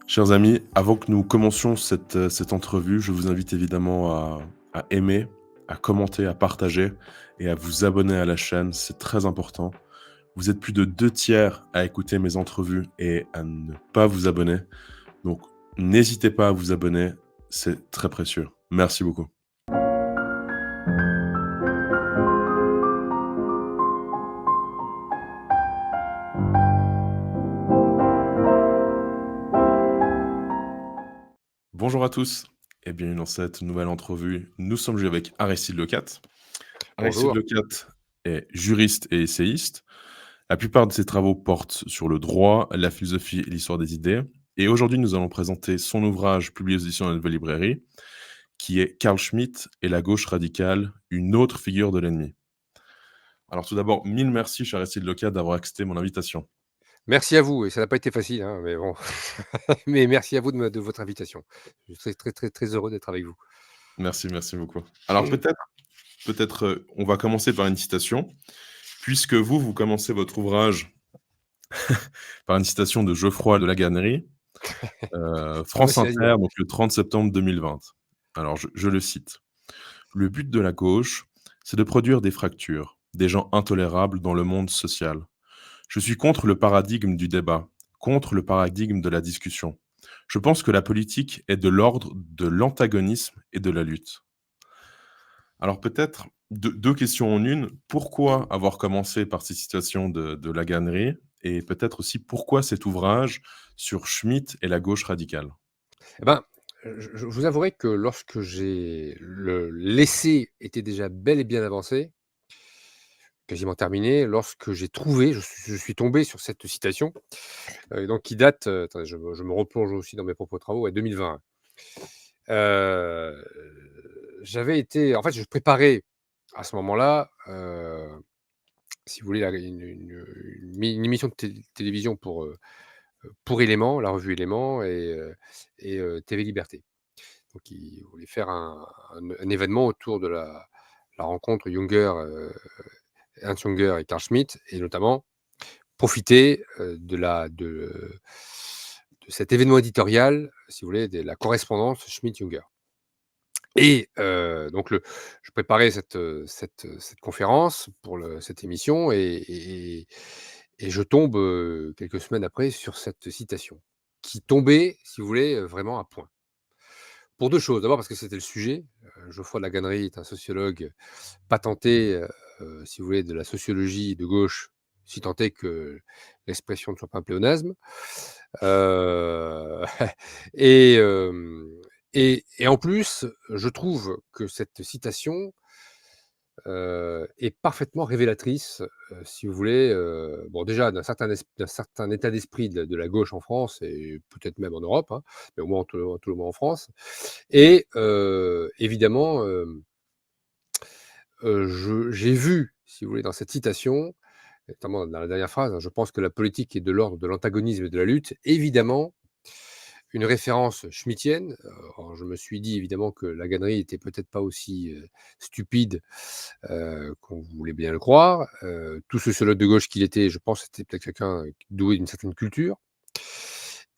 Chers amis, avant que nous commencions cette entrevue, je vous invite évidemment à aimer, à commenter, à partager et à vous abonner à la chaîne, c'est très important. Vous êtes plus de 2 tiers à écouter mes entrevues et à ne pas vous abonner, donc n'hésitez pas à vous abonner, c'est très précieux. Merci beaucoup. Bonjour à tous et bienvenue dans cette nouvelle entrevue. Nous sommes aujourd'hui avec Aristide Lecat. Aristide Bonjour. Lecat est juriste et essayiste. La plupart de ses travaux portent sur le droit, la philosophie et l'histoire des idées. Et aujourd'hui, nous allons présenter son ouvrage publié aux éditions de la Nouvelle Librairie, qui est Carl Schmitt et la gauche radicale, une autre figure de l'ennemi. Alors tout d'abord, mille merci, cher Aristide Lecat, d'avoir accepté mon invitation. Merci à vous et ça n'a pas été facile, hein, mais bon. Mais merci à vous de votre invitation. Je suis très, très, très, très heureux d'être avec vous. Merci, merci beaucoup. Alors peut-être, on va commencer par une citation, puisque vous commencez votre ouvrage par une citation de Geoffroy de La Gannerie, France Vas-y, vas-y, Inter, ouais. donc le 30 septembre 2020. Alors je le cite. Le but de la gauche, c'est de produire des fractures, des gens intolérables dans le monde social. Je suis contre le paradigme du débat, contre le paradigme de la discussion. Je pense que la politique est de l'ordre de l'antagonisme et de la lutte. Alors peut-être deux questions en une. Pourquoi avoir commencé par ces citations de La Gannerie? Et peut-être aussi pourquoi cet ouvrage sur Schmitt et la gauche radicale? Eh ben, je vous avouerai que lorsque l'essai était déjà bel et bien avancé, quasiment terminé, lorsque j'ai trouvé, je suis tombé sur cette citation, donc qui date, attendez, je me replonge aussi dans mes propres travaux, ouais, 2020. Heu, J'avais été en fait, je préparais à ce moment-là, si vous voulez, la une émission de télévision pour Éléments, la revue Éléments et TV Liberté. Donc ils voulaient faire un événement autour de la rencontre Ernst Junger et Carl Schmitt, et notamment profiter, de cet événement éditorial, si vous voulez, de la correspondance Schmitt-Junger. Et donc je préparais cette conférence pour cette émission, et je tombe, quelques semaines après, sur cette citation qui tombait, si vous voulez, vraiment à point. Pour 2 choses. D'abord parce que c'était le sujet. Geoffroy de La Gannerie est un sociologue patenté, si vous voulez, de la sociologie de gauche, si tant est que l'expression ne soit pas un pléonasme. Heu et hem et en plus, je trouve que cette citation, est parfaitement révélatrice, si vous voulez, bon, déjà d'un certain état d'esprit de la gauche en France, et peut-être même en Europe, hein, mais au moins, en tout le moins en France. Et évidemment, j'ai vu, si vous voulez, dans cette citation, notamment dans la dernière phrase, hein: «Je pense que la politique est de l'ordre de l'antagonisme et de la lutte», évidemment, une référence schmittienne. Alors je me suis dit évidemment que la Gannerie était peut-être pas aussi, stupide, qu'on voulait bien le croire. Tout sociologue de gauche qu'il était, je pense, c'était peut-être quelqu'un doué d'une certaine culture,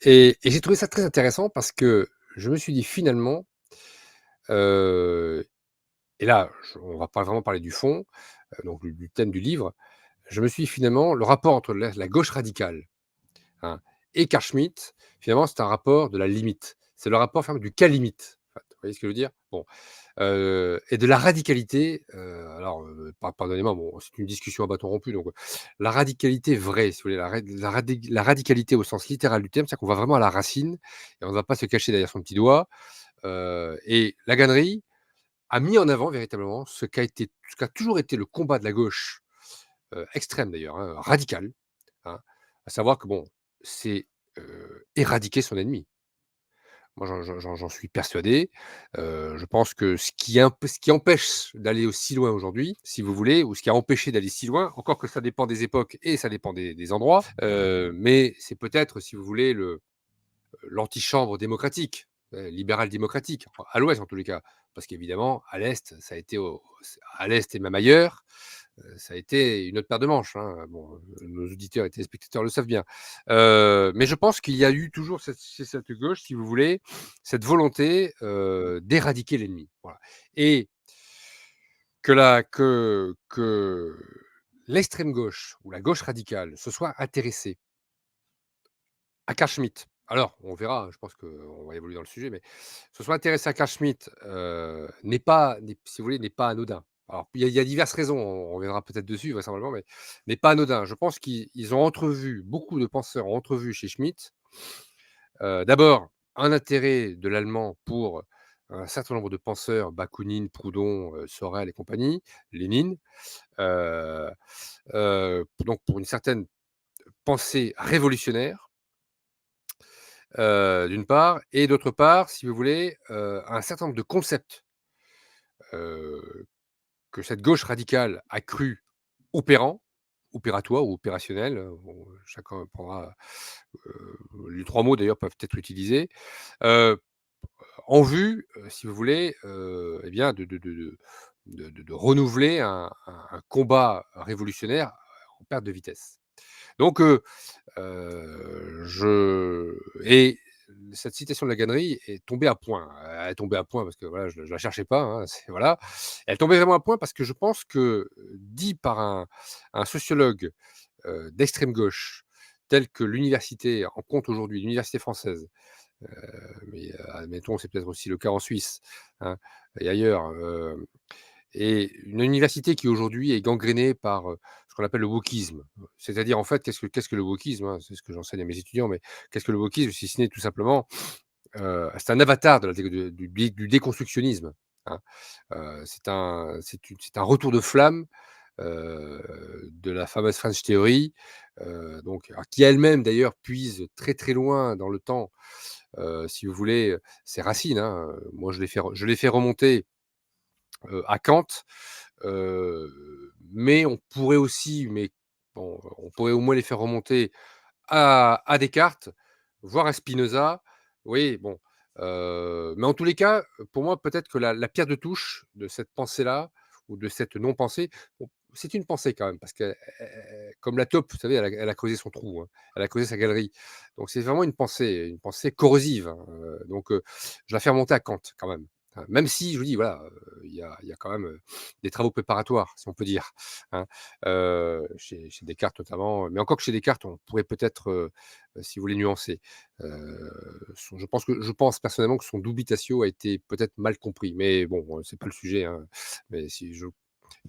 et j'ai trouvé ça très intéressant parce que je me suis dit finalement, heu et là, on va pas vraiment parler du fond, donc du thème du livre. Je me suis dit finalement, le rapport entre la gauche radicale, hein, et Carl Schmitt, finalement, c'est un rapport de la limite. C'est le rapport finalement du cas limite. En fait, vous voyez ce que je veux dire? Bon, et de la radicalité, alors, pardonnez-moi, bon, c'est une discussion à bâton rompu, donc, la radicalité vraie, si vous voulez, la radicalité au sens littéral du terme, c'est-à-dire qu'on va vraiment à la racine et on ne va pas se cacher derrière son petit doigt, et la Gannerie a mis en avant véritablement ce qu'a toujours été le combat de la gauche, extrême d'ailleurs, hein, radicale, hein, à savoir que bon, c'est, éradiquer son ennemi. Moi, j'en suis persuadé. Je pense que ce qui empêche d'aller aussi loin aujourd'hui, si vous voulez, ou ce qui a empêché d'aller si loin, encore que ça dépend des époques et ça dépend des endroits, mais c'est peut-être, si vous voulez, l'antichambre démocratique. libéral démocratique, enfin, à l'Ouest en tous les cas, parce qu'évidemment à l'Est, ça a été à l'Est et même ailleurs, ça a été une autre paire de manches, hein. Bon, nos auditeurs et téléspectateurs le savent bien. Mais je pense qu'il y a eu toujours chez cette gauche, si vous voulez, cette volonté, d'éradiquer l'ennemi, voilà. Et que l'extrême gauche ou la gauche radicale se soit intéressée à Carl Schmitt. Alors, on verra, je pense qu'on va évoluer dans le sujet, mais se soit intéressé à Carl Schmitt, si vous voulez, n'est pas anodin. Alors, il y a diverses raisons, on reviendra peut-être dessus vraisemblablement, mais n'est pas anodin. Je pense qu'ils ont entrevu, beaucoup de penseurs ont entrevu chez Schmitt, d'abord un intérêt de l'allemand pour un certain nombre de penseurs, Bakounine, Proudhon, Sorel et compagnie, Lénine, heu donc pour une certaine pensée révolutionnaire, d'une part, et d'autre part, si vous voulez, un certain nombre de concepts, heu, que cette gauche radicale a cru opérants, opératoires ou opérationnels, bon, chacun prendra, les 3 mots d'ailleurs peuvent être utilisés, heu, en vue, si vous voulez, eh bien de renouveler un combat révolutionnaire en perte de vitesse. Donc je et cette citation de la Gannerie est tombée à point. Elle est tombée à point parce que voilà, je la cherchais pas, hein, c'est voilà. Elle est tombée vraiment à point parce que je pense que, dit par un sociologue, d'extrême gauche, tel que l'université en compte aujourd'hui, l'université française, mais admettons, c'est peut-être aussi le cas en Suisse, hein, et ailleurs, et une université qui aujourd'hui est gangrénée par, ce qu'on appelle le wokisme. C'est-à-dire en fait, qu'est-ce que le wokisme, hein? C'est ce que j'enseigne à mes étudiants, mais qu'est-ce que le wokisme? Si ce n'est tout simplement, c'est un avatar de la dé de du déconstructionnisme, hein. C'est un retour de flamme, de la fameuse French Theory, donc alors qui elle-même d'ailleurs puise très, très loin dans le temps, si vous voulez, ses racines, hein. Moi je l'ai fait remonter, à Kant. Mais on pourrait aussi, mais bon, on pourrait au moins les faire remonter à Descartes, voire à Spinoza. Oui, bon, mais en tous les cas, pour moi, peut-être que la pierre de touche de cette pensée-là ou de cette non-pensée, bon, c'est une pensée quand même parce que, comme la taupe, vous savez, elle a creusé son trou, hein, elle a creusé sa galerie. Donc c'est vraiment une pensée corrosive, hein, donc je la fais remonter à Kant quand même. Même si je vous dis, voilà, il y a quand même, des travaux préparatoires, si on peut dire, hein, chez Descartes notamment, mais encore que chez Descartes, on pourrait peut-être, si vous voulez nuancer. Je pense personnellement que son Dubitatio a été peut-être mal compris, mais bon, c'est pas le sujet, hein. Mais si je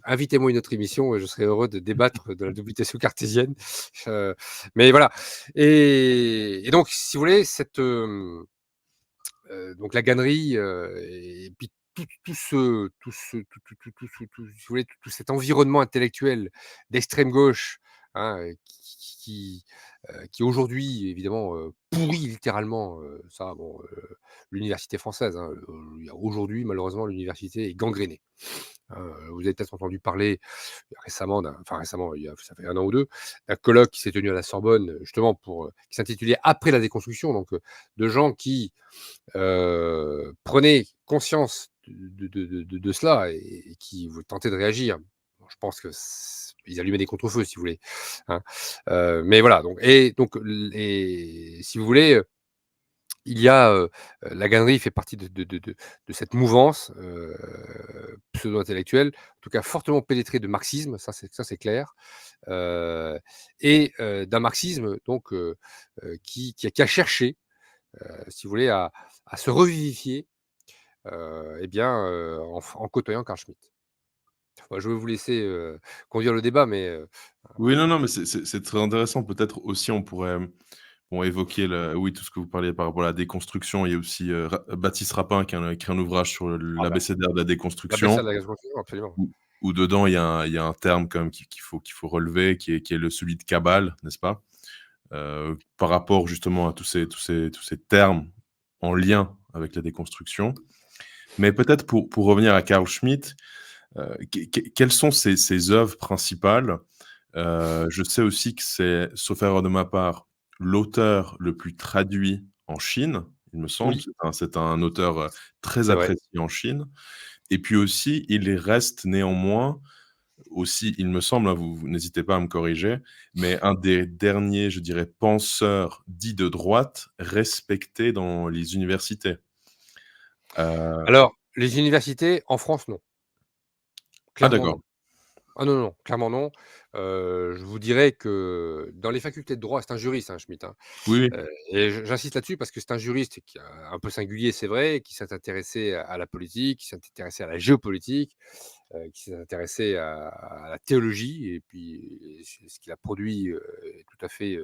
invitez-moi à une autre émission, je serai heureux de débattre de la Dubitatio cartésienne. Heu, mais voilà, et donc si vous voulez donc la gannerie, et puis si vous voulez, tout cet environnement intellectuel d'extrême gauche, hein, qui aujourd'hui évidemment, pourrit littéralement, ça bon, l'université française, hein. Il y a aujourd'hui malheureusement l'université est gangrénée. Vous avez peut-être entendu parler récemment récemment, ça fait 1 an ou 2, d'un colloque qui s'est tenu à la Sorbonne, justement qui s'intitulait «Après la déconstruction», donc de gens qui prenaient conscience de cela et qui vous tentaient de réagir. Bon, je pense que ils allumaient des contre-feux, si vous voulez, hein. Mais voilà, donc si vous voulez, il y a, la galerie fait partie de cette mouvance, pseudo-intellectuelle, en tout cas fortement pénétrée de marxisme, ça c'est clair, heu d'un marxisme donc qui a cherché, si vous voulez, à se revivifier, et bien, en côtoyant Carl Schmitt. Bah, je vais vous laisser, conduire le débat, mais Oui, non, non, mais c'est très intéressant. Peut-être aussi, on pourrait, bon, évoquer oui, tout ce que vous parliez par rapport à la déconstruction. Il y a aussi, Baptiste Rapin qui a écrit un ouvrage sur ah bah, l'abécédaire de la la baisse de déconstruction, la déconstruction, absolument. où dedans il y a un terme quand même qu'il faut relever, qui est celui de cabale, n'est-ce pas? Par rapport justement à tous ces termes en lien avec la déconstruction. Mais peut-être pour revenir à Carl Schmitt, quelles sont ses œuvres principales? Je sais aussi que c'est, sauf erreur de ma part, l'auteur le plus traduit en Chine. il me semble. Oui, C'est un auteur, très c'est vrai. apprécié en Chine et puis aussi, il reste néanmoins aussi, il me semble, hein, vous n'hésitez pas à me corriger, mais un des derniers, je dirais, penseurs dits de droite respectés dans les universités. Heu, Alors, les universités en France, non, ah clairement d'accord. non. Ah non, non, clairement non. Je vous dirais que dans les facultés de droit, c'est un juriste, hein, Schmitt, hein, Oui, oui. et j'insiste là-dessus parce que c'est un juriste qui est un peu singulier, c'est vrai, qui s'est intéressé à la politique, qui s'est intéressé à la géopolitique, qui s'est intéressé à la théologie et puis ce qu'il a produit, est tout à fait,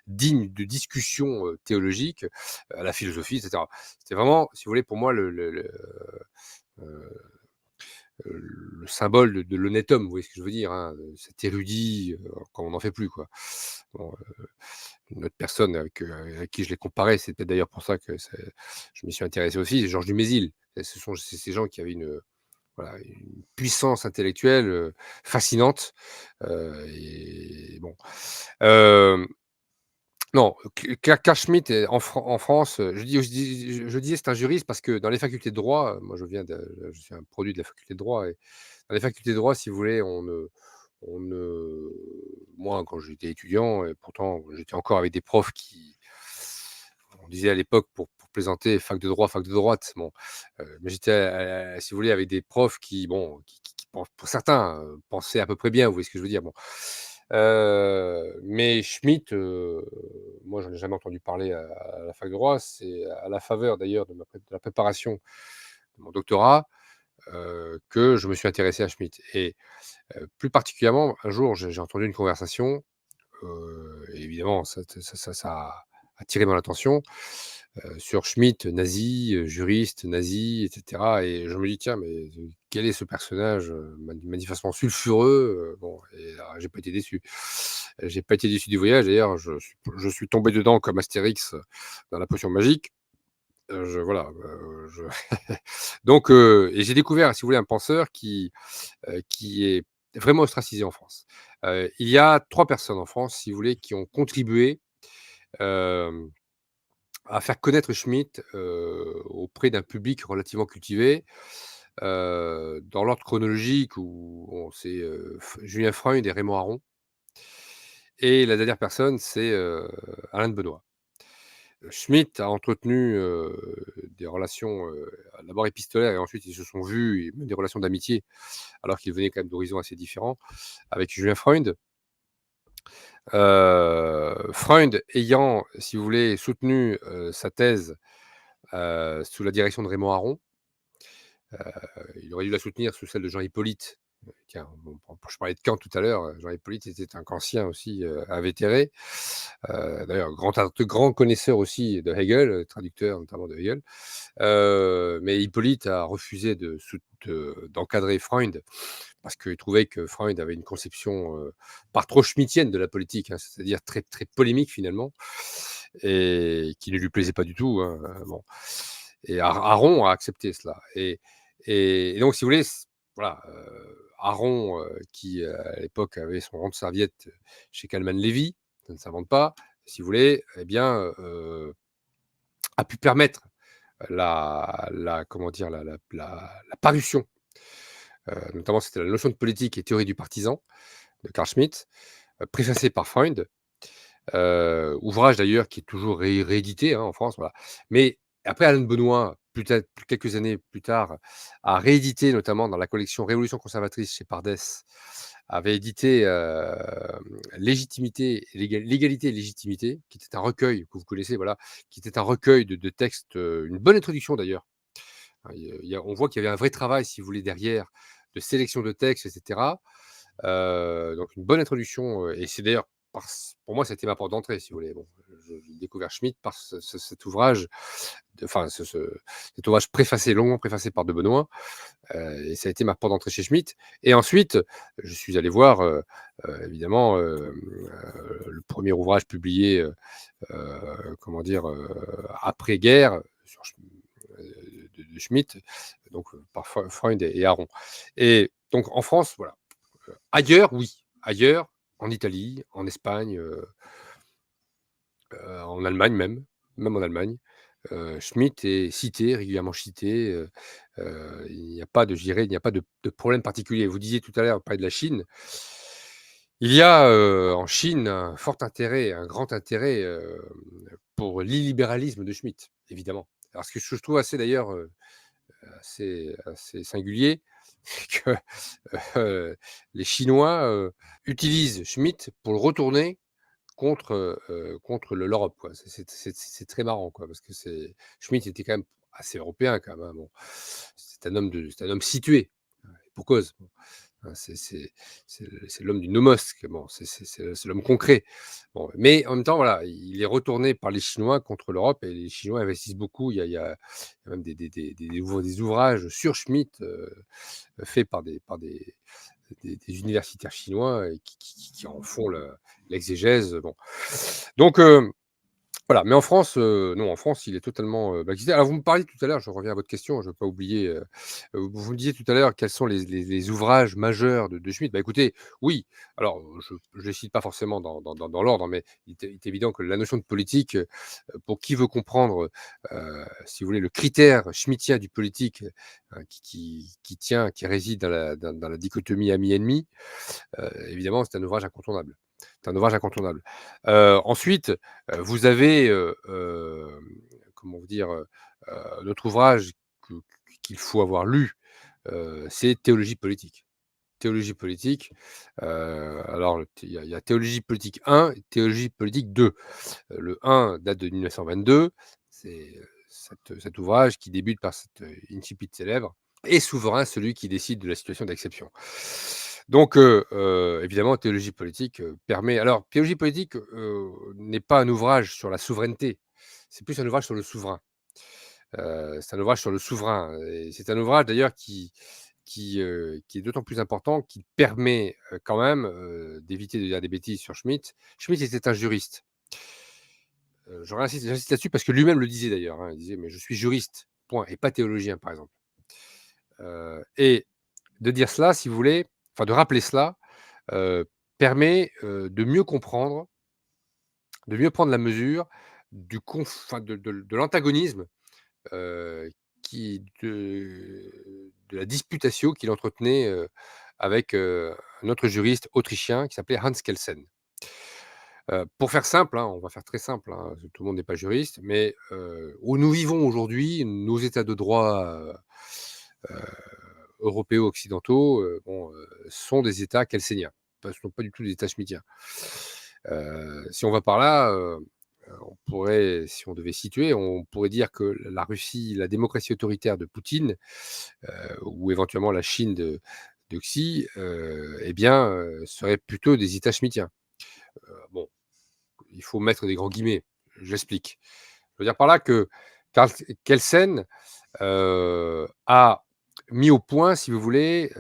digne de discussion, théologique, à la philosophie et cetera. C'était vraiment, si vous voulez, pour moi heu le symbole de l'honnête homme, vous voyez ce que je veux dire, hein, cet érudit, quand on n'en fait plus, quoi. Bon, une autre personne avec qui je l'ai comparé, c'est peut-être d'ailleurs pour ça que je m'y suis intéressé aussi, c'est Georges Dumézil. Et ce sont ces gens qui avaient voilà, une puissance intellectuelle, fascinante, et bon, hem non, Carl Schmitt est en France, je disais c'est un juriste parce que dans les facultés de droit, moi je suis un produit de la faculté de droit et dans les facultés de droit, si vous voulez, on ne moi, quand j'étais étudiant et pourtant j'étais encore avec des profs qui on disait à l'époque pour plaisanter: fac de droite». Bon, mais j'étais si vous voulez, avec des profs qui bon, qui pour certains, pensaient à peu près bien, vous voyez ce que je veux dire? Bon, mais Schmitt, moi, j'en ai jamais entendu parler à la fac de droit. C'est à la faveur d'ailleurs de la préparation de mon doctorat, que je me suis intéressé à Schmitt et plus particulièrement, un jour, j'ai entendu une conversation, et évidemment ça a attiré mon attention, sur Schmitt, nazi, juriste nazi et cetera et je me dis: «Tiens, mais quel est ce personnage, manifestement sulfureux?» Bon et j'ai pas été déçu. J'ai pas été déçu du voyage. D'ailleurs, je suis tombé dedans comme Astérix, dans la potion magique. Je voilà, je donc et j'ai découvert, si vous voulez, un penseur qui est vraiment ostracisé en France. Il y a 3 personnes en France, si vous voulez, qui ont contribué, hem, à faire connaître Schmitt, auprès d'un public relativement cultivé. Dans l'ordre chronologique où bon, c'est, F Julien Freund et Raymond Aron et la dernière personne, c'est, Alain de Benoît. Schmitt a entretenu, des relations, d'abord épistolaires et ensuite ils se sont vus et même des relations d'amitié, alors qu'ils venaient quand même d'horizons assez différents, avec Julien Freund. Freund ayant, si vous voulez, soutenu, sa thèse, sous la direction de Raymond Aron, il aurait dû la soutenir sous celle de Jean Hippolyte. Tiens, bon, je parlais de Kant tout à l'heure, Jean Hippolyte était un kantien aussi, invétéré, d'ailleurs grand connaisseur aussi de Hegel, traducteur notamment de Hegel. Mais Hippolyte a refusé d'encadrer Freund parce qu'il trouvait que Freund avait une conception, par trop schmittienne de la politique, hein, c'est-à-dire très, très polémique finalement et qui ne lui plaisait pas du tout, hein, bon et Aron a accepté cela et donc si vous voulez, voilà, Aron, qui, à l'époque avait son rond de serviette chez Kalman Levy, ça ne s'invente pas, si vous voulez, eh bien, a pu permettre la comment dire? La parution, notamment c'était la notion de politique et théorie du partisan de Carl Schmitt, préfacé par Freund, ouvrage d'ailleurs qui est toujours réédité, hein, en France, voilà. Mais après Alain de Benoît, peut-être quelques années plus tard, a réédité notamment dans la collection Révolution conservatrice chez Pardès, avait édité, Légitimité Légalité et légitimité, qui était un recueil que vous connaissez, voilà, qui était un recueil de textes, une bonne introduction d'ailleurs. Hein, on voit qu'il y avait un vrai travail, si vous voulez, derrière, de sélection de textes et cetera. Donc une bonne introduction, et c'est d'ailleurs pour moi, c'était ma porte d'entrée, si vous voulez. Bon, j'ai découvert Schmitt par cet ouvrage, enfin cet ouvrage préfacé, longuement préfacé par de Benoît, et ça a été ma porte d'entrée chez Schmitt et ensuite, je suis allé voir, évidemment, le premier ouvrage publié, comment dire? Après-guerre sur de Schmitt, donc par Freund et Aron et donc en France, voilà. Ailleurs, oui. Ailleurs, en Italie, en Espagne, en Allemagne même, même en Allemagne. Schmitt est cité, régulièrement cité, il n'y a pas de je dirais, il n'y a pas de problème particulier. Vous disiez tout à l'heure, vous parliez de la Chine. Il y a, en Chine un fort intérêt, un grand intérêt, pour l'illibéralisme de Schmitt, évidemment. Alors ce que je trouve assez d'ailleurs, assez singulier, c'est que, les Chinois, utilisent Schmitt pour le retourner contre l'Europe, quoi. C'est très marrant, quoi, parce que Schmitt était quand même assez européen quand même, hein, bon. C'est un homme situé, et pour cause. Bon, hein, c'est l'homme du nomos, que bon, c'est l'homme concret. Bon, mais en même temps, voilà, il est retourné par les Chinois contre l'Europe et les Chinois investissent beaucoup. Il y a même des ouvrages sur Schmitt, faits par des universitaires chinois et qui en font l'exégèse, bon. Donc voilà, mais en France, non, en France, il est totalement, blacklisté. Alors vous me parliez tout à l'heure, je reviens à votre question, je ne veux pas oublier, vous me disiez tout à l'heure quels sont les ouvrages majeurs de Schmitt. Bah, écoutez, oui, alors je les cite pas forcément dans l'ordre, mais il est évident que la notion de politique, pour qui veut comprendre, si vous voulez, le critère schmittien du politique, qui réside dans la dichotomie ami-ennemi, évidemment, c'est un ouvrage incontournable. C'est un ouvrage incontournable. Ensuite, vous avez, comment vous dire? Notre ouvrage que qu'il faut avoir lu, c'est Théologie politique. Théologie politique, alors il y a Théologie politique 1 et Théologie politique 2. Le 1 date de 1922, c'est, cet ouvrage qui débute par cette, incipit célèbre: «Est souverain celui qui décide de la situation d'exception». Donc évidemment, théologie politique, permet alors théologie politique, n'est pas un ouvrage sur la souveraineté, c'est plus un ouvrage sur le souverain. C'est un ouvrage sur le souverain et c'est un ouvrage d'ailleurs qui est d'autant plus important qu'il permet, quand même, d'éviter de dire des bêtises sur Schmitt. Schmitt était un juriste. J'insiste là-dessus parce que lui-même le disait d'ailleurs, hein. Il disait: «Mais je suis juriste, point et pas théologien», par exemple. Et de dire cela, si vous voulez, enfin de rappeler cela, heu, permet, de mieux prendre la mesure du enfin de l'antagonisme, heu, de la disputatio qu'il entretenait, avec, un autre juriste autrichien qui s'appelait Hans Kelsen. Pour faire simple, hein, on va faire très simple, hein, parce que tout le monde n'est pas juriste, mais où nous vivons aujourd'hui, nos états de droit, heu, européo-occidentaux, bon, sont des états kelseniens. Ce ne sont pas du tout des états schmittiens. Si on va par là, on pourrait, si on devait situer, on pourrait dire que la Russie, la démocratie autoritaire de Poutine, ou éventuellement la Chine de Xi, eh bien, seraient plutôt des états schmittiens. Bon, il faut mettre des grands guillemets, j'explique. Je veux dire par là que Karl Kelsen, a mis au point, si vous voulez,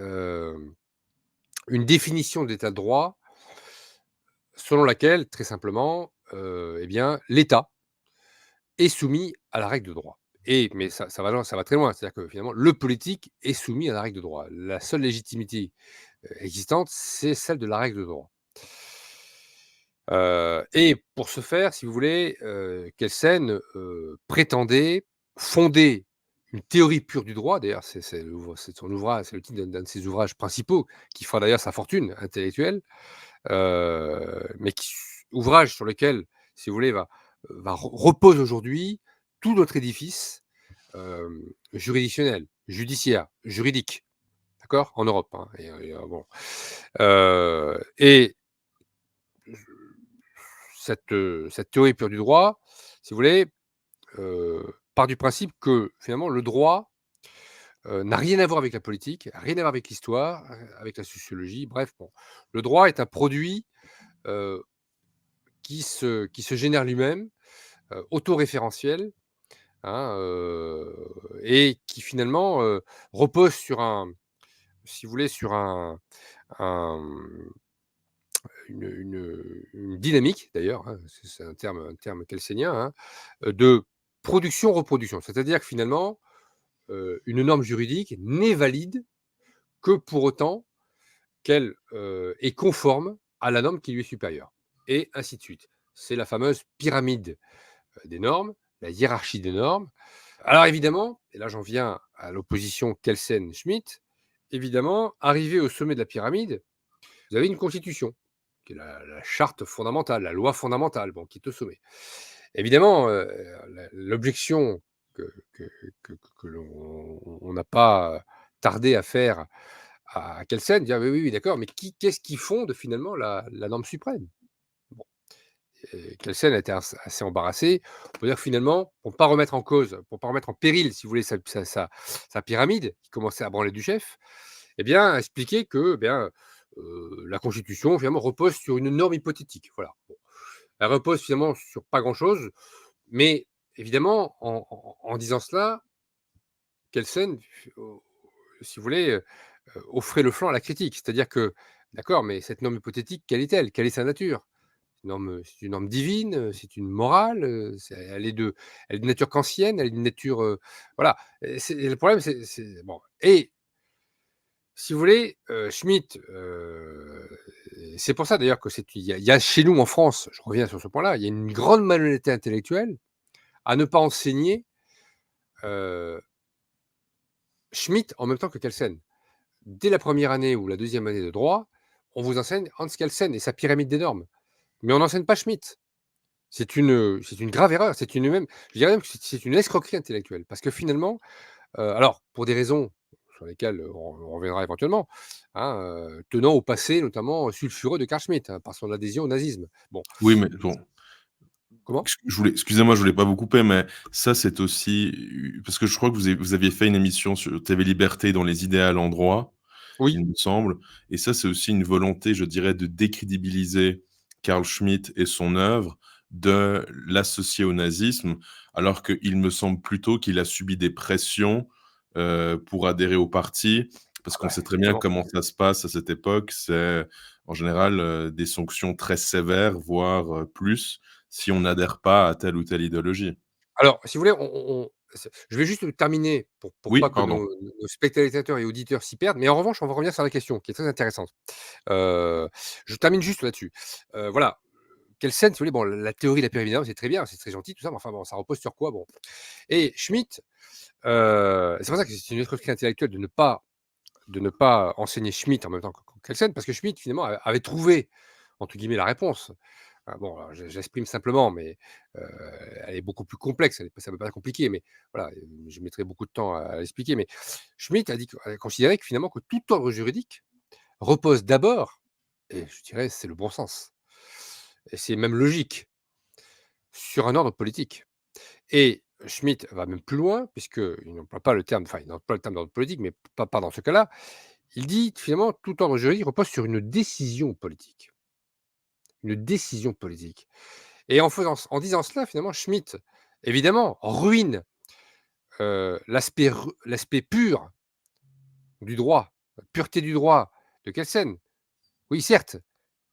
une définition de l'état de droit selon laquelle, très simplement, eh bien, l'État est soumis à la règle de droit. Mais ça va très loin, c'est-à-dire que finalement, le politique est soumis à la règle de droit. La seule légitimité, existante, c'est celle de la règle de droit. Et pour ce faire, si vous voulez, Kelsen, prétendait fonder une théorie pure du droit. D'ailleurs, c'est son ouvrage, c'est le titre d'un de ses ouvrages principaux, qui fera d'ailleurs sa fortune intellectuelle, mais ouvrage sur lequel, si vous voulez, repose aujourd'hui tout notre édifice, juridictionnel, judiciaire, juridique, d'accord? En Europe, hein, bon, et cette théorie pure du droit, si vous voulez, part du principe que finalement le droit, n'a rien à voir avec la politique, rien à voir avec l'histoire, avec la sociologie, bref, bon. Le droit est un produit, heu, qui se génère lui-même, autoréférentiel, hein, et qui finalement, repose sur si vous voulez, sur un, une dynamique d'ailleurs, hein, c'est un terme kelsénien, hein, de production-reproduction. C'est-à-dire que finalement, une norme juridique n'est valide que pour autant qu'elle, est conforme à la norme qui lui est supérieure et ainsi de suite. C'est la fameuse pyramide, des normes la hiérarchie des normes. Alors évidemment, et là j'en viens à l'opposition Kelsen-Schmitt, évidemment, arrivé au sommet de la pyramide, vous avez une constitution, qui est la charte fondamentale, la loi fondamentale, bon, qui est au sommet. Évidemment, l'objection que, que, que on n'a pas tardé à faire à Kelsen, dire oui, oui, oui, d'accord, mais qu'est-ce qui fonde finalement la norme suprême? Bon, Kelsen a été assez embarrassé. On peut dire que finalement, pour ne pas remettre en cause, pour ne pas remettre en péril, si vous voulez, sa pyramide, qui commençait à branler du chef, eh bien, expliquer que eh bien, la Constitution, finalement, repose sur une norme hypothétique. Voilà. Bon. Elle repose finalement sur pas grand-chose, mais évidemment, en disant cela, Kelsen, si vous voulez, offrait le flanc à la critique. C'est-à-dire que, d'accord, mais cette norme hypothétique, quelle est-elle? Quelle est sa nature? C'est une norme divine, c'est une morale, elle est de nature kantienne, elle est de nature, voilà. Le problème, c'est bon et si vous voulez, Schmitt, c'est pour ça d'ailleurs que il y a chez nous en France, je reviens sur ce point-là, il y a une grande malhonnêteté intellectuelle à ne pas enseigner, heu, Schmitt en même temps que Kelsen. Dès la première année ou la deuxième année de droit, on vous enseigne Hans Kelsen et sa pyramide des normes, mais on n'enseigne pas Schmitt. C'est une grave erreur, je dirais même que c'est une escroquerie intellectuelle parce que finalement, alors pour des raisons sur lesquelles, on reviendra éventuellement, hein, tenant au passé notamment sulfureux de Carl Schmitt, hein, par son adhésion au nazisme. Bon, Oui, mais bon, comment? excusez-moi, je voulais pas vous couper, mais ça, c'est aussi parce que je crois que vous aviez fait une émission sur TV Liberté dans les idéales en droit, Oui, il me semble, et ça, c'est aussi une volonté, je dirais, de décrédibiliser Carl Schmitt et son œuvre, de l'associer au nazisme, alors qu'il me semble plutôt qu'il a subi des pressions, pour adhérer au parti. Parce ah qu'on bah, sait très bien évidemment. comment ça se passe à cette époque. C'est en général, des sanctions très sévères, voire, plus, si on n'adhère pas à telle ou telle idéologie. Alors, si vous voulez, je vais juste terminer pour Oui, pas que pardon. nos spectateurs et auditeurs s'y perdent, mais en revanche, on va revenir sur la question qui est très intéressante. Heu, je termine juste là-dessus. Voilà, Kelsen, si vous voulez, bon, la théorie de la pyramide des normes, c'est très bien, c'est très gentil tout ça, mais enfin bon, ça repose sur quoi? Bon et Schmitt, c'est pour ça que c'est une escroquerie intellectuelle de ne pas enseigner Schmitt en même temps que Kelsen, parce que Schmitt finalement avait trouvé, entre guillemets, «la réponse». Bon, alors j'exprime simplement, mais heu, elle est beaucoup plus complexe, ça peut paraître compliqué, mais voilà, je mettrai beaucoup de temps à l'expliquer, mais Schmitt a considéré que finalement que tout ordre juridique repose d'abord, et je dirais c'est le bon sens, et c'est même logique, sur un ordre politique. Et Schmitt va même plus loin, puisqu'il n'emploie pas le terme, enfin, il n'emploie le terme d'ordre politique, mais pas dans ce cas-là. Il dit finalement tout ordre juridique repose sur une décision politique. Une décision politique. Et en disant cela, finalement, Schmitt, évidemment, ruine l'aspect pur du droit, la pureté du droit de Kelsen. Oui, certes,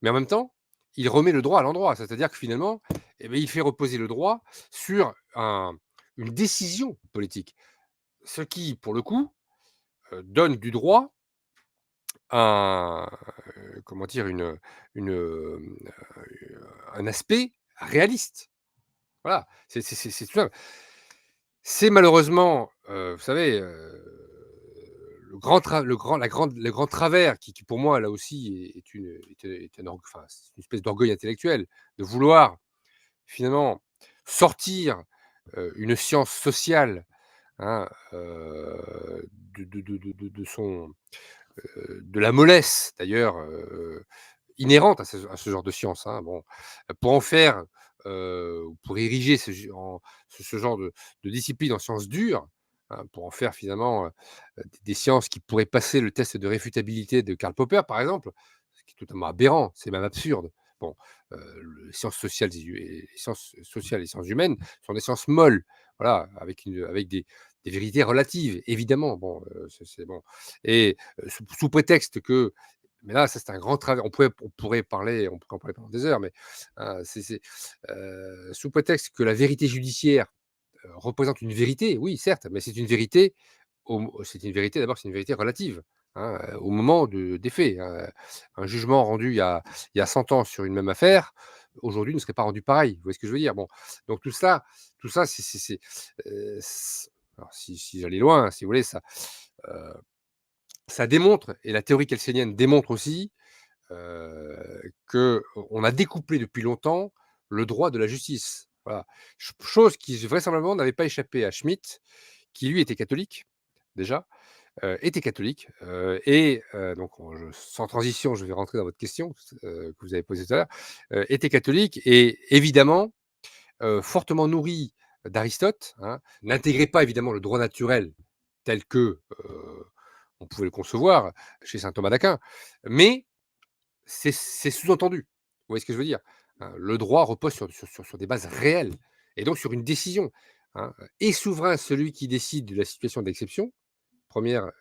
mais en même temps, il remet le droit à l'endroit. C'est-à-dire que finalement, eh ben, il fait reposer le droit sur une décision politique. Ce qui, pour le coup, donne du droit un, comment dire, un aspect réaliste. Voilà, c'est tout simple. C'est malheureusement, vous savez, le grand travers qui pour moi là aussi est un enfin, c'est une espèce d'orgueil intellectuel, de vouloir finalement sortir, une science sociale, hein, de la mollesse d'ailleurs, inhérente à ce genre de science, hein, bon, pour en faire, pour ériger ce genre de discipline en sciences dures, hein, pour en faire finalement, des sciences qui pourraient passer le test de réfutabilité de Karl Popper, par exemple, ce qui est totalement aberrant, c'est même absurde. Bon, les sciences sociales et les sciences humaines sont des sciences molles, voilà, avec des vérités relatives, évidemment, bon, c'est bon et sous prétexte que mais là, ça c'est un grand travers. On pourrait en parler pendant des heures, mais, sous prétexte que la vérité judiciaire, représente une vérité, oui certes, mais d'abord, c'est une vérité relative, hein, au moment des faits, hein. Un jugement rendu il y a 100 ans sur une même affaire, aujourd'hui ne serait pas rendu pareil. Vous voyez ce que je veux dire? Bon, donc tout ça, alors si j'allais loin, si vous voulez, heu, ça démontre, et la théorie kelsenienne démontre aussi, qu'on a découplé depuis longtemps le droit de la justice. Voilà. Chose qui vraisemblablement n'avait pas échappé à Schmitt, qui lui était catholique, déjà, était catholique, donc sans transition, je vais rentrer dans votre question, que vous avez posée tout à l'heure, était catholique et évidemment, fortement nourri d'Aristote, hein, n'intégrait pas évidemment le droit naturel tel que, on pouvait le concevoir chez saint Thomas d'Aquin, mais c'est sous-entendu. Vous voyez ce que je veux dire? Hein, le droit repose sur des bases réelles et donc sur une décision, hein. Est souverain celui qui décide de la situation d'exception. Première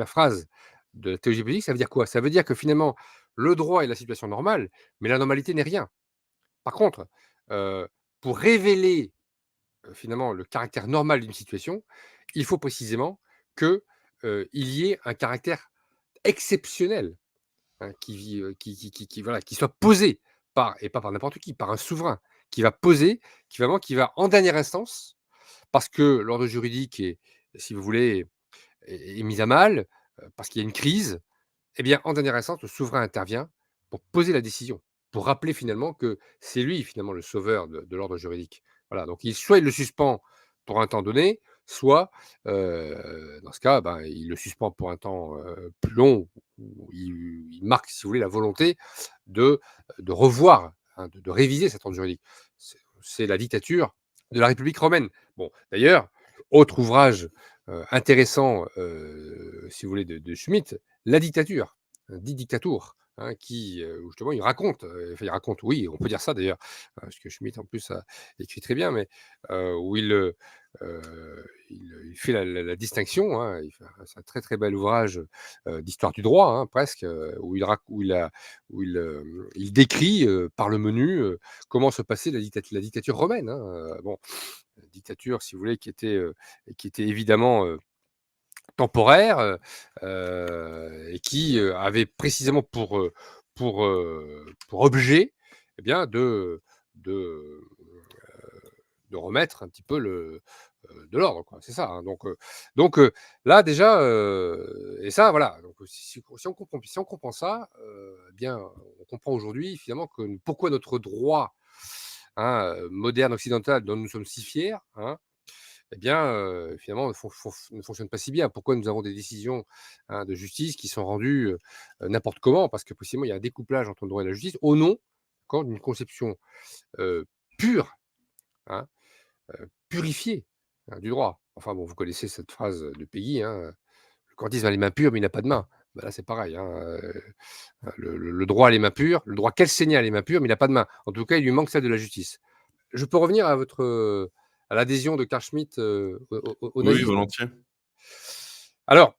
phrase de la théologie politique, ça veut dire quoi? Ça veut dire que finalement, le droit est la situation normale, mais la normalité n'est rien. Par contre, heu, pour révéler, finalement le caractère normal d'une situation, il faut précisément que, il y ait un caractère exceptionnel. Hein, voilà, qui soit posé par et pas par n'importe qui, par un souverain, qui va poser, qui va en dernière instance, parce que l'ordre juridique est, si vous voulez, est mis à mal, parce qu'il y a une crise, eh bien, en dernière instance, le souverain intervient pour poser la décision, pour rappeler finalement que c'est lui finalement le sauveur de l'ordre juridique. Voilà, donc soit il le suspend pour un temps donné, soit, dans ce cas, ben, il le suspend pour un temps, plus long, où il marque, si vous voulez, la volonté de revoir, hein, de réviser cet ordre juridique. C'est la dictature de la République romaine. Bon, d'ailleurs, autre ouvrage, intéressant, si vous voulez, de Schmitt, La dictature, Die Diktatur, hein, où justement il raconte, oui, on peut dire ça d'ailleurs, parce que Schmitt en plus a écrit très bien, mais où il fait la distinction, hein, c'est un très, très bel ouvrage, d'histoire du droit, hein, presque, il décrit, par le menu, comment se passait la dictature romaine, hein, bon, dictature, si vous voulez, qui était évidemment, temporaire, et qui, avait précisément pour objet, eh bien, de, de remettre un petit peu de l'ordre, quoi. C'est ça, hein. Donc là déjà, et ça, voilà, donc si on comprend ça, eh bien, on comprend aujourd'hui finalement pourquoi notre droit, hein, moderne occidental dont nous sommes si fiers, hein, eh bien, finalement, ne fonctionne pas si bien. Pourquoi nous avons des décisions, hein, de justice qui sont rendues, n'importe comment? Parce que possiblement, il y a un découplage entre le droit et la justice au nom, d'accord, d'une conception, heu, pure, hein, purifiée, hein, du droit. Enfin bon, vous connaissez cette phrase de Péguy, hein, «Le cordiste a les mains pures, mais il n'a pas de main». Bah, là, c'est pareil, hein, le droit a les mains pures, le droit kelsénien a les mains pures, mais il n'a pas de main. En tout cas, il lui manque celle de la justice. Je peux revenir à à l'adhésion de Carl Schmitt, au Oui, nazisme? volontiers. Alors,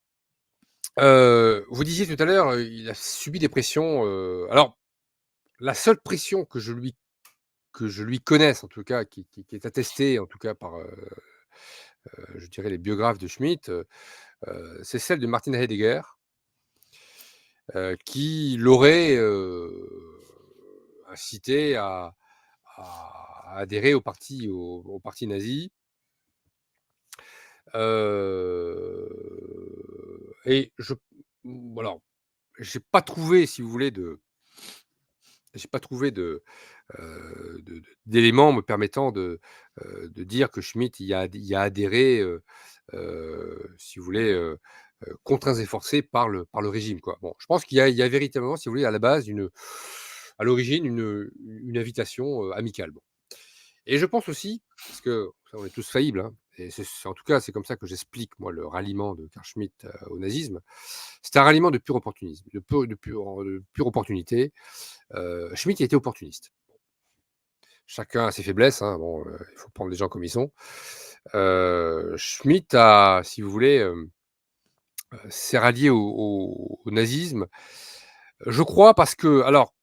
vous disiez tout à l'heure, il a subi des pressions, alors la seule pression que je lui connaisse en tout cas, qui est attestée en tout cas par, je dirais les biographes de Schmitt, c'est celle de Martin Heidegger, qui l'aurait, incité à adhérer au parti nazi. Et alors, j'ai pas trouvé, si vous voulez, j'ai pas trouvé d'éléments me permettant de dire que Schmitt y a adhéré, si vous voulez, contraints et forcés par le régime, quoi. Bon, je pense qu'il y a véritablement, si vous voulez, à la base, à l'origine, une invitation, amicale. Bon. Et je pense aussi, parce que ça, on est tous faillibles, hein, et en tout cas, c'est comme ça que j'explique, moi, le ralliement de Carl Schmitt, au nazisme. C'est un ralliement de pur opportunisme, de pure opportunité. Schmitt, il était opportuniste. Chacun a ses faiblesses, hein, bon, il faut prendre les gens comme ils sont. Schmitt a, si vous voulez, s'est rallié au nazisme, je crois parce que alors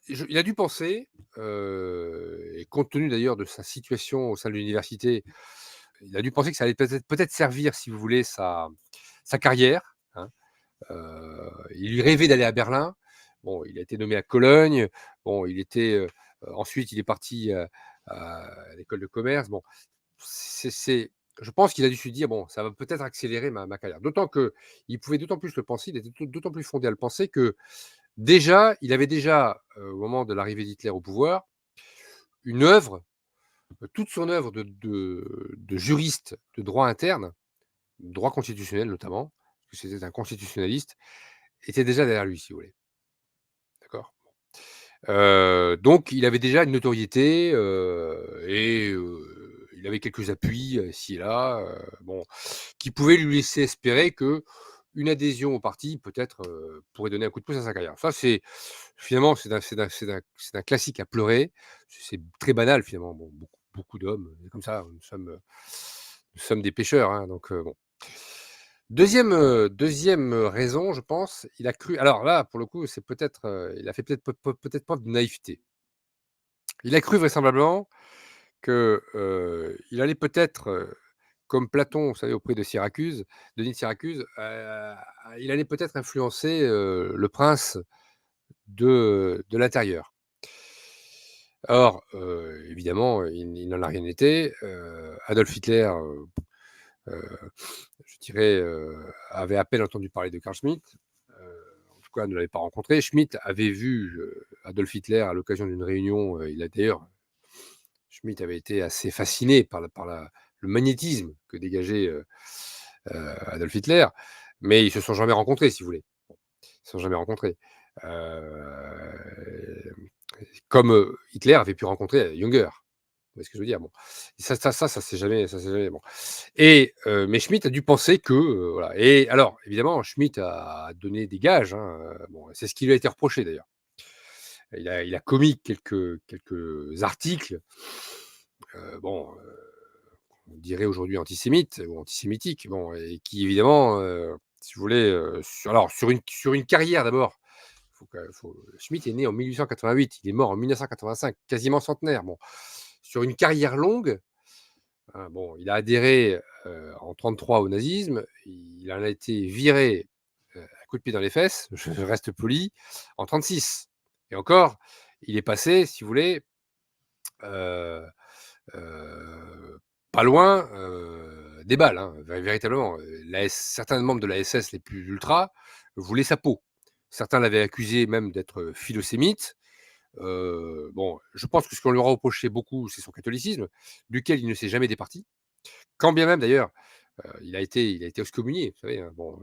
il a dû penser, et compte tenu d'ailleurs de sa situation au sein de l'université, il a dû penser que ça allait peut-être servir, si vous voulez, sa carrière, hein. Il lui rêvait d'aller à Berlin. Bon, il a été nommé à Cologne. Bon, il était, Ensuite, il est parti à l'école de commerce. Bon, je pense qu'il a dû se dire: «Bon, ça va peut-être accélérer ma carrière». D'autant qu'il pouvait d'autant plus le penser, il était d'autant plus fondé à le penser que il avait déjà, au moment de l'arrivée d'Hitler au pouvoir, une œuvre, toute son œuvre de juriste de droit interne, droit constitutionnel notamment, parce que c'était un constitutionnaliste, était déjà derrière lui, si vous voulez. D'accord? Donc il avait déjà une notoriété, il avait quelques appuis, ici et là, bon, qui pouvaient lui laisser espérer qu'une adhésion au parti peut-être, pourrait donner un coup de pouce à sa carrière. Ça c'est finalement c'est un classique à pleurer. C'est très banal finalement. Bon, beaucoup d'hommes, c'est comme ça, nous sommes des pêcheurs, hein, donc bon. 2e raison, je pense, il a cru alors là, pour le coup, c'est peut-être, il a fait peut-être preuve de naïveté. Il a cru vraisemblablement que, il allait peut-être, comme Platon, vous savez, auprès de Syracuse, Denis de Syracuse, il allait peut-être influencer, le prince de l'intérieur. Or, évidemment, il n'en a rien été. Adolf Hitler, je dirais, avait à peine entendu parler de Carl Schmitt, en tout cas ne l'avait pas rencontré. Schmitt avait vu, Adolf Hitler à l'occasion d'une réunion, il a d'ailleurs Schmitt avait été assez fasciné par le magnétisme que dégageait, Adolf Hitler, mais ils se sont jamais rencontrés, si vous voulez. Bon, ils se sont jamais rencontrés. Heu, Comme, Hitler avait pu rencontrer Junger. Vous voyez ce que je veux dire? Bon, et ça s'est jamais bon mais Schmitt a dû penser que, voilà et alors évidemment Schmitt a donné des gages, hein, bon, c'est ce qui lui a été reproché d'ailleurs. Il a commis quelques articles, bon, on dirait aujourd'hui antisémites ou antisémitiques, bon et qui évidemment, si vous voulez, sur une carrière d'abord, Schmitt est né en 1888, il est mort en 1985, quasiment centenaire. Bon, sur une carrière longue, bon, il a adhéré, en 33 au nazisme, il en a été viré, à coups de pied dans les fesses, je reste poli, en 36 et encore, il est passé, si vous voulez, heu pas loin, des balles, hein, véritablement. Certains membres de la SS les plus ultras voulaient sa peau. Certains l'avaient accusé même d'être philosémite. Bon, je pense que ce qu'on lui aura reproché beaucoup, c'est son catholicisme, duquel il ne s'est jamais départi. Quand bien même d'ailleurs, il a été excommunié, vous savez, hein, bon,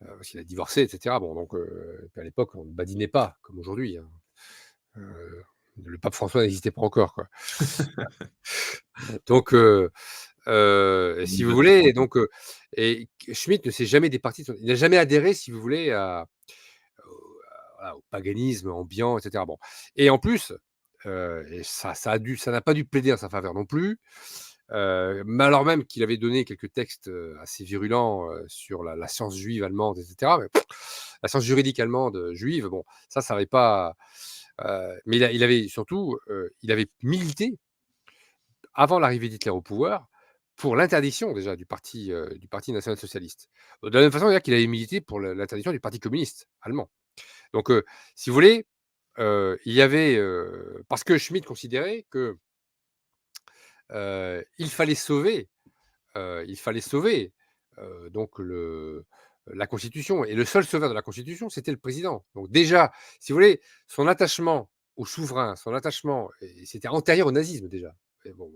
parce qu'il a divorcé et cetera. Bon donc, à l'époque, on ne badinait pas comme aujourd'hui, hein. Heu, le pape François n'existait pas encore, quoi. Donc, si vous voulez et donc, Schmitt ne s'est jamais départi de son il n'a jamais adhéré, si vous voulez, au paganisme ambiant et cetera. Bon et en plus, et ça n'a pas dû plaider en sa faveur non plus, mais alors même qu'il avait donné quelques textes, assez virulents, sur la science juive allemande et cetera, mais la science juridique allemande, juive, bon, ça avait pas, mais il avait surtout, il avait milité avant l'arrivée d'Hitler au pouvoir, pour l'interdiction déjà du parti national-socialiste. De la même façon d'ailleurs qu'il avait milité pour l'interdiction du parti communiste allemand. Donc, si vous voulez, il y avait, parce que Schmitt considérait que, il fallait sauver, donc la constitution et le seul sauveur de la constitution, c'était le président. Donc déjà, si vous voulez, son attachement au souverain, son attachement et c'était antérieur au nazisme déjà et bon.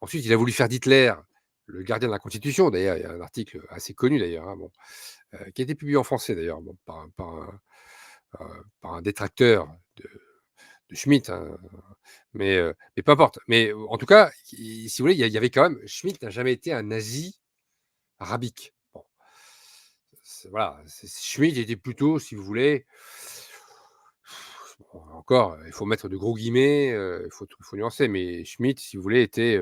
Ensuite, il a voulu faire d'Hitler le gardien de la Constitution. D'ailleurs, il y a un article assez connu d'ailleurs, hein, bon, qui a été publié en français d'ailleurs, bon, par un détracteur de Schmitt, hein, mais peu importe. Mais en tout cas, si vous voulez, il y avait quand même Schmitt n'a jamais été un nazi arabique. Bon, voilà, Schmitt était plutôt, si vous voulez, bon, encore, il faut mettre de gros guillemets, il faut nuancer, mais Schmitt, si vous voulez, était,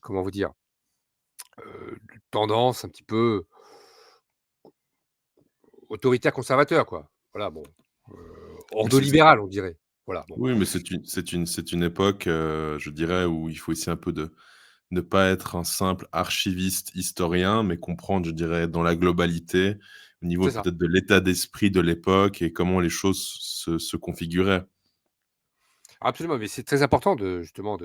comment vous dire? Tendance un petit peu autoritaire conservateur, quoi. Voilà, bon, Oui, c'est ordolibéral, on dirait. Voilà, bon. oui, mais c'est une époque, je dirais, où il faut essayer un peu de ne pas être un simple archiviste historien, mais comprendre, je dirais, dans la globalité, au niveau C'est ça. peut-être de l'état d'esprit de l'époque et comment les choses se configuraient. Absolument, mais c'est très important de justement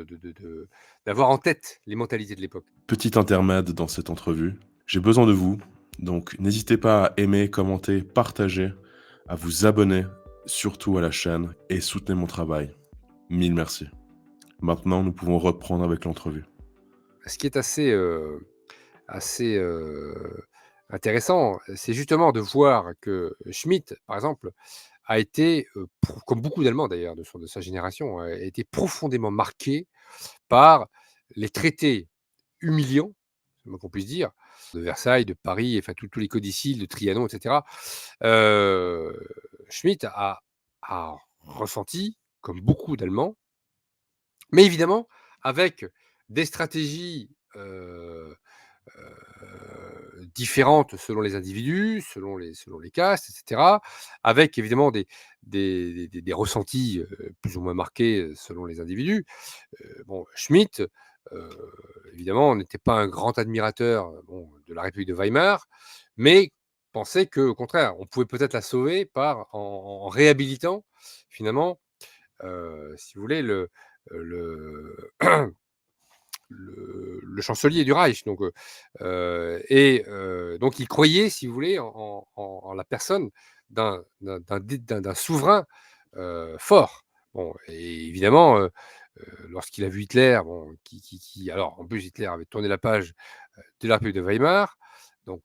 d'avoir en tête les mentalités de l'époque. Petit intermède dans cette entrevue, j'ai besoin de vous, donc n'hésitez pas à aimer, commenter, partager, à vous abonner, surtout à la chaîne, et soutenez mon travail. Mille merci. Maintenant, nous pouvons reprendre avec l'entrevue. Ce qui est assez, intéressant, c'est justement de voir que Schmitt, par exemple, a été, comme beaucoup d'Allemands d'ailleurs de sa génération, a été profondément marqué par les traités humiliants, c'est le moins qu'on puisse dire, de Versailles, de Paris, enfin tous les codicilles de Trianon et cetera. Heu, Schmitt a ressenti, comme beaucoup d'Allemands, mais évidemment avec des stratégies, différentes selon les individus, selon les castes, et cetera, avec évidemment des ressentis, plus ou moins marqués, selon les individus. Bon, Schmitt, évidemment, n'était pas un grand admirateur, bon, de la République de Weimar, mais pensait qu'au contraire, on pouvait peut-être la sauver en réhabilitant finalement, si vous voulez, le le chancelier du Reich. Donc il croyait, si vous voulez, en la personne d'un souverain fort. Bon, et évidemment, lorsqu'il a vu Hitler, bon, alors en plus Hitler avait tourné la page de la République de Weimar, donc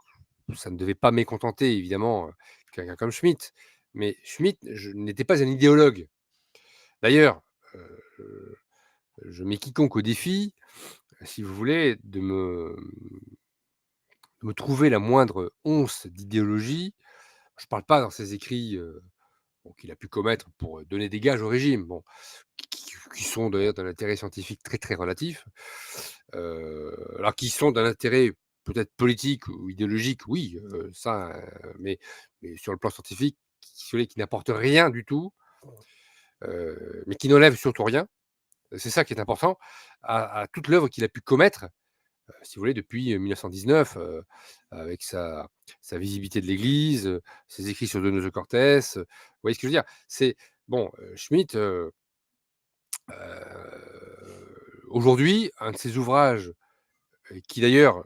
ça ne devait pas mécontenter évidemment quelqu'un comme Schmitt. Mais Schmitt n'était pas un idéologue. D'ailleurs, je mets quiconque au défi, si vous voulez, de me trouver la moindre once d'idéologie. Je ne parle pas dans ses écrits bon, qu'il a pu commettre pour donner des gages au régime, bon, qui sont d'ailleurs d'un intérêt scientifique très très relatif, alors qui sont d'un intérêt peut-être politique ou idéologique, oui, ça, mais sur le plan scientifique, qui n'apporte rien du tout, mais qui n'enlève surtout rien. C'est ça qui est important à toute l'œuvre qu'il a pu commettre, si vous voulez, depuis 1919, avec sa visibilité de l'Église, ses écrits sur Donoso Cortés. Vous voyez ce que je veux dire? C'est bon, Schmitt, aujourd'hui, un de ses ouvrages, qui d'ailleurs,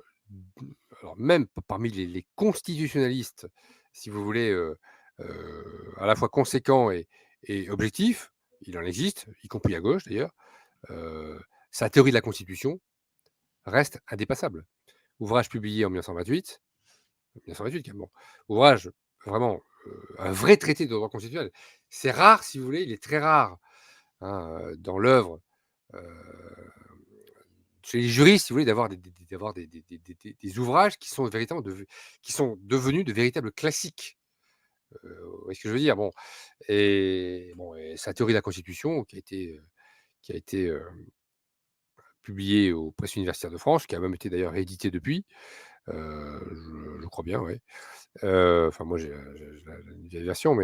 alors même parmi les constitutionnalistes, si vous voulez, à la fois conséquent et objectif, il en existe, y compris à gauche d'ailleurs, sa théorie de la Constitution reste indépassable. Ouvrage publié en 1928, 1928 quand même, bon. Ouvrage vraiment, un vrai traité de droit constitutionnel. C'est rare, si vous voulez, il est très rare, hein, dans l'œuvre, heu, chez les juristes, si vous voulez, d'avoir des ouvrages qui sont véritablement qui sont devenus de véritables classiques. Vous voyez ce que je veux dire? Bon, et sa théorie de la Constitution qui a été, publiée aux Presses universitaires de France, qui a même été d'ailleurs réédité depuis, je crois bien, ouais. Enfin moi j'ai la une vieille version,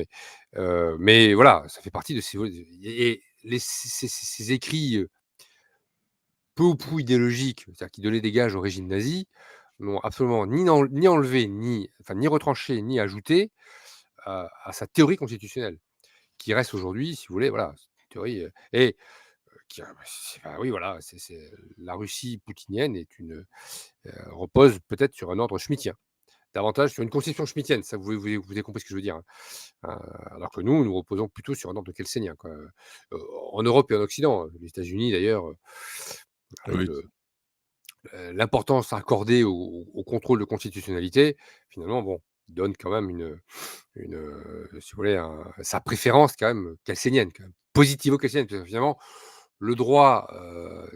mais voilà, ça fait partie de ces et ces écrits, peu ou prou idéologiques, c'est-à-dire qui donnaient des gages au régime nazi, n'ont absolument ni enlevé, ni retranché, ni ajouté à sa théorie constitutionnelle, qui reste aujourd'hui, si vous voulez, voilà, c'est une théorie, et qui a bah, oui, voilà, c'est la Russie poutinienne repose peut-être sur un ordre schmittien. Davantage sur une conception schmittienne, ça vous avez compris ce que je veux dire, hein? Alors que nous reposons plutôt sur un ordre kelsènien, quoi, en Europe et en Occident, les États-Unis d'ailleurs, avec Oui, l'importance accordée au contrôle de constitutionnalité, finalement, bon, donne quand même si vous voulez, sa préférence quand même kelsènienne, quand même, positivo-kelsènienne, parce que finalement, le droit,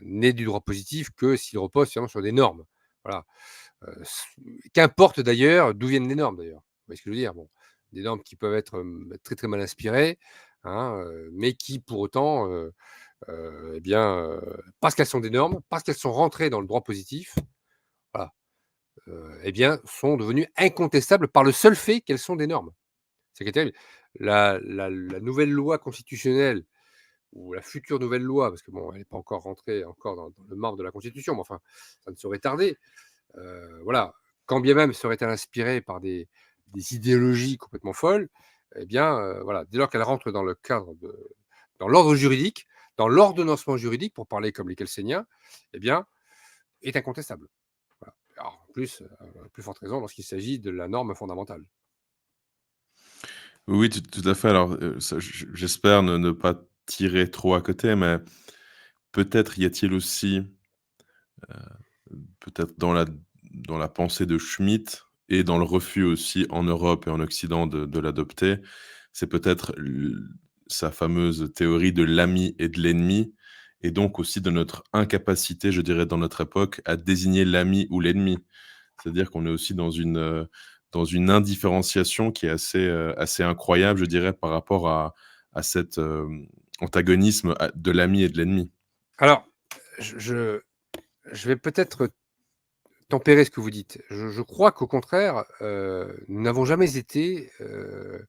n'est du droit positif que s'il repose finalement sur des normes. Voilà. S Qu'importe d'ailleurs d'où viennent les normes d'ailleurs. Vous voyez ce que je veux dire? Bon, des normes qui peuvent être, très, très mal inspirées, hein, mais qui pour autant, eh bien, parce qu'elles sont des normes, parce qu'elles sont rentrées dans le droit positif, voilà, eh bien, sont devenues incontestables par le seul fait qu'elles sont des normes. C'est qui est terrible. La nouvelle loi constitutionnelle ou la future nouvelle loi, parce que bon, elle n'est pas encore rentrée encore dans le marbre de la Constitution, mais enfin, ça ne saurait tarder. Voilà, quand bien même serait-elle inspirée par des idéologies complètement folles, eh bien, voilà, dès lors qu'elle rentre dans l'ordre juridique, dans l'ordonnancement juridique, pour parler comme les Kelseniens, eh bien, est incontestable. Voilà. Alors, en plus, plus forte raison lorsqu'il s'agit de la norme fondamentale. Oui, tout à fait. Alors, ça j'espère ne pas tirer trop à côté, mais peut-être y a-t-il aussi, peut-être dans la pensée de Schmitt et dans le refus aussi en Europe et en Occident de l'adopter, c'est peut-être sa fameuse théorie de l'ami et de l'ennemi, et donc aussi de notre incapacité, je dirais, dans notre époque, à désigner l'ami ou l'ennemi. C'est-à-dire qu'on est aussi dans une indifférenciation qui est assez incroyable, je dirais, par rapport à cet antagonisme de l'ami et de l'ennemi. Alors, je je vais peut-être tempérer ce que vous dites. Je crois qu'au contraire, nous n'avons jamais été, heu,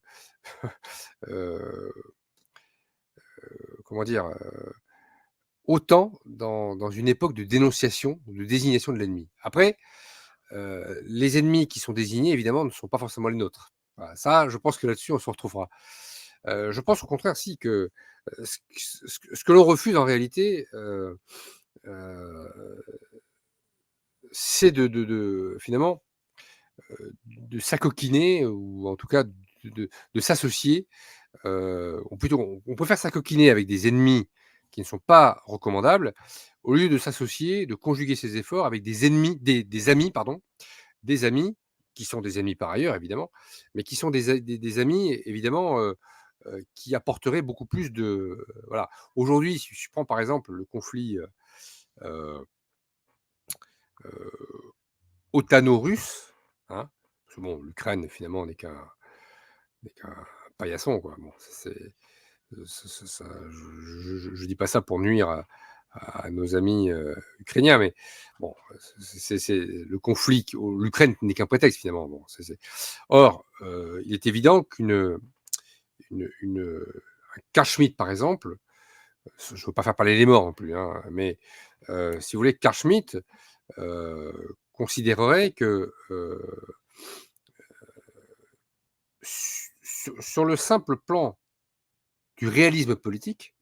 comment dire? Autant dans une époque de dénonciation, de désignation de l'ennemi. Après, les ennemis qui sont désignés, évidemment, ne sont pas forcément les nôtres. Voilà, ça, je pense que là-dessus, on se retrouvera. Je pense au contraire, si, que, ce que l'on refuse en réalité, heu, c'est de finalement, de s'acoquiner ou en tout cas de s'associer, ou plutôt on préfère s'acoquiner avec des ennemis qui ne sont pas recommandables, au lieu de s'associer, de conjuguer ses efforts avec des ennemis des amis pardon, des amis qui sont des ennemis par ailleurs évidemment, mais qui sont des amis évidemment, qui apporteraient beaucoup plus de voilà. Aujourd'hui, si je prends par exemple le conflit, heu heu, ottano-russe, hein, parce que bon, l'Ukraine finalement n'est qu'un paillasson quoi. Bon, ça c'est, ça je dis pas ça pour nuire à nos amis, ukrainiens, mais bon, c'est le conflit l'Ukraine n'est qu'un prétexte finalement. Bon, or, il est évident une un Carl Schmitt par exemple, je ne veux pas faire parler les morts non plus, hein, mais, si vous voulez, Carl Schmitt, considérerait que, sur le simple plan du réalisme politique,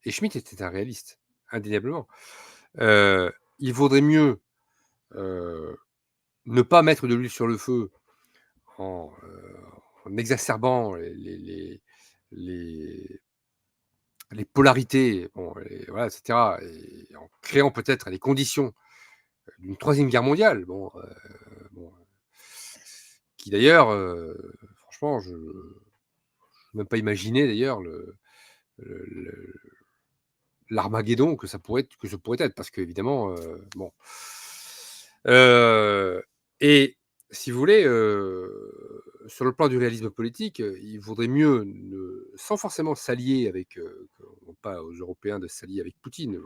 et Schmitt était un réaliste, indéniablement, il vaudrait mieux, heu, ne pas mettre de l'huile sur le feu en, en exacerbant les les polarités, bon, et voilà, et cetera, et en créant peut-être les conditions d'une troisième guerre mondiale, bon, qui d'ailleurs, franchement, je peux même pas imaginer d'ailleurs le l'Armageddon que ça pourrait être que ce pourrait être parce qu'évidemment, bon, heu et si vous voulez, sur le plan du réalisme politique, il vaudrait mieux ne sans forcément s'allier avec, pas aux Européens de s'allier avec Poutine.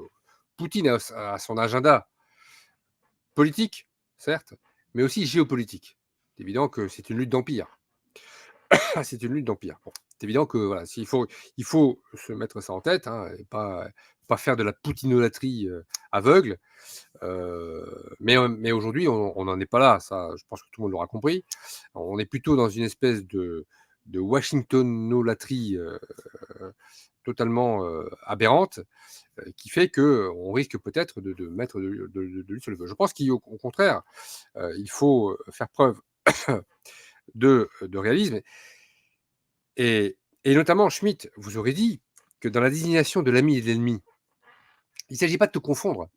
Poutine a son agenda politique, certes, mais aussi géopolitique. C'est évident que c'est une lutte d'empire. C'est une lutte d'empire. Bon, c'est évident que voilà, il faut se mettre ça en tête, hein, et pas faire de la poutinolâtrie, aveugle. Mais aujourd'hui, on n'en est pas là, ça, je pense que tout le monde l'aura compris. On est plutôt dans une espèce de washingtonolâtrie, totalement, aberrante, qui fait qu'on risque peut-être de mettre de l'huile sur le feu. Je pense qu'au contraire, il faut, faire preuve de réalisme et notamment Schmitt vous aurait dit que dans la désignation de l'ami et de l'ennemi, il ne s'agit pas de tout confondre.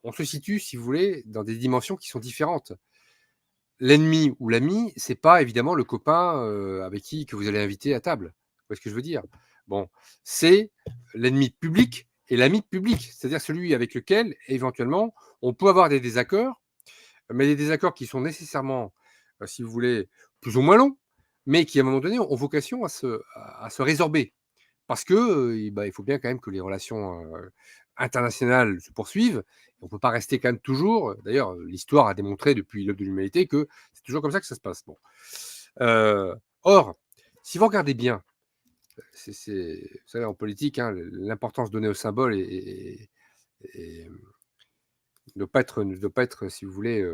On se situe, si vous voulez, dans des dimensions qui sont différentes. L'ennemi ou l'ami, c'est pas évidemment le copain, avec qui que vous allez inviter à table. Vous voyez ce que je veux dire? Bon, c'est l'ennemi public et l'ami public, c'est-à-dire celui avec lequel, éventuellement, on peut avoir des désaccords, mais des désaccords qui sont nécessairement, si vous voulez, plus ou moins longs, mais qui, à un moment donné, ont vocation à se résorber. Parce que, bah, il faut bien quand même que les relations, internationales se poursuivent. On ne peut pas rester quand même toujours d'ailleurs, l'histoire a démontré depuis l'aube de l'humanité que c'est toujours comme ça que ça se passe. Bon, heu, or, si vous regardez bien, vous savez en politique, hein, l'importance donnée au symbole et ne doit pas être, si vous voulez,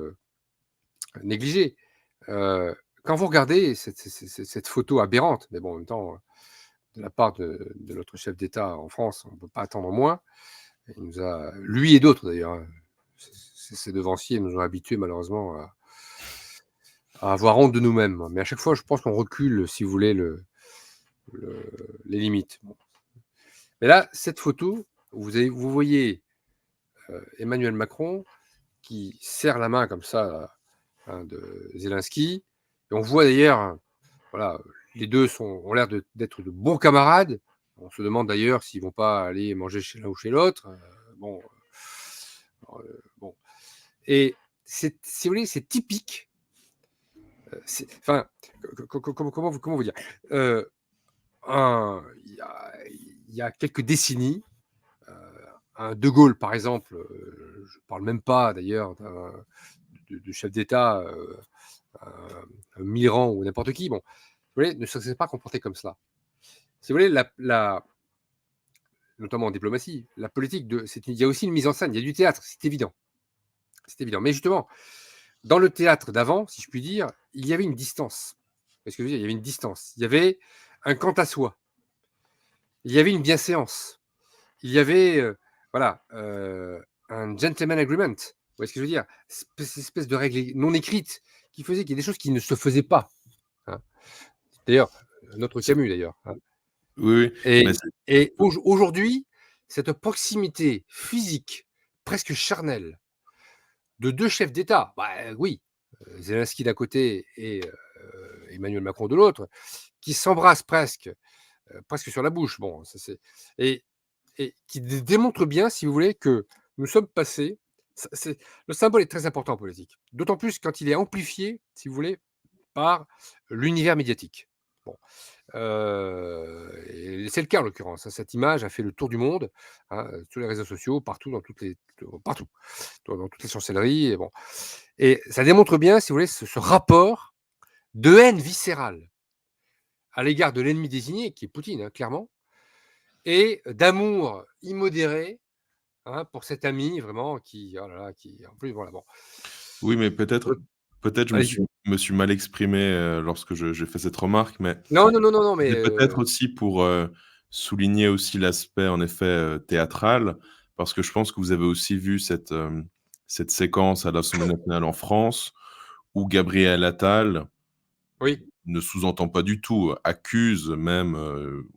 négligée. Heu, Quand vous regardez cette photo aberrante, mais bon, en même temps, de la part de notre chef d'État en France, on ne peut pas attendre moins. Il nous a, lui et d'autres d'ailleurs, hein, ces devanciers nous ont habitués malheureusement à avoir honte de nous-mêmes. Mais à chaque fois, je pense qu'on recule, si vous voulez, les limites. Bon. Mais là, cette photo, vous voyez Emmanuel Macron qui serre la main comme ça de Zelensky. Et on voit d'ailleurs, voilà, les deux ont l'air d'être de bons camarades. On se demande d'ailleurs s'ils vont pas aller manger chez l'un ou chez l'autre. Bon, bon. Et si vous voulez, c'est typique. Enfin, comment vous dire il y a quelques décennies, un De Gaulle, par exemple, je ne parle même pas d'ailleurs de chef d'État, un Mitterrand ou n'importe qui, bon, vous voyez, ne se serait pas comporté comme cela. Si vous voulez, notamment en diplomatie, la politique, il y a aussi une mise en scène, il y a du théâtre, c'est évident. C'est évident. Mais justement, dans le théâtre d'avant, si je puis dire, il y avait une distance. Parce que je veux dire, il y avait une distance. Il y avait un quant à soi. Il y avait une bienséance. Il y avait, voilà, un gentleman agreement. Vous voyez ce que je veux dire? Cette espèce de règle non écrite qui faisait qu'il y a des choses qui ne se faisaient pas. Hein. D'ailleurs, notre C'est Camus, d'ailleurs. Hein. oui, oui, mais Et aujourd'hui, cette proximité physique, presque charnelle, de deux chefs d'État, bah oui, Zelensky d'un côté et Emmanuel Macron de l'autre, qui s'embrassent presque sur la bouche. Bon, ça c'est et qui démontre bien, si vous voulez, que nous sommes passés. Le symbole est très important en politique, d'autant plus quand il est amplifié, si vous voulez, par l'univers médiatique. Bon, et c'est le cas en l'occurrence. Hein. Cette image a fait le tour du monde, hein, sur les réseaux sociaux, partout, partout, dans toutes les chancelleries. Et, bon. Et ça démontre bien, si vous voulez, ce rapport de haine viscérale à l'égard de l'ennemi désigné, qui est Poutine, hein, clairement, et d'amour immodéré pour cet ami vraiment qui, oh là là, qui en plus, voilà, bon. oui, mais peut-être je Allez-y. me suis mal exprimé, lorsque j'ai fait cette remarque, mais Non, non, non, non, non, mais c'était peut-être aussi pour, souligner aussi l'aspect en effet, théâtral, parce que je pense que vous avez aussi vu cette séquence à l'Assemblée nationale en France où Gabriel Attal oui, ne sous-entend pas du tout, accuse même,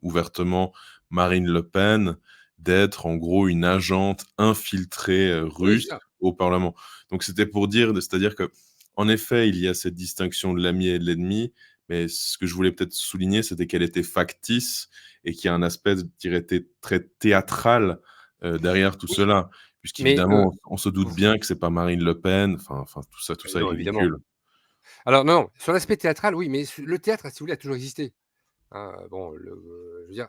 ouvertement Marine Le Pen d'être en gros une agente infiltrée, oui, c'est russe ça. au parlement. Donc c'était pour dire c'est-à-dire qu'en effet, il y a cette distinction de l'ami et de l'ennemi, mais ce que je voulais peut-être souligner, c'était qu'elle était factice et qu'il y a un aspect, je dirais, très théâtral, derrière tout Oui, cela. mais Puisqu'évidemment, on se doute bien que c'est pas Marine Le Pen, enfin tout ça est non, évidemment. ridicule. Alors non, non, sur l'aspect théâtral, oui, mais le théâtre, si vous voulez, a toujours existé. Hein, bon, je veux dire,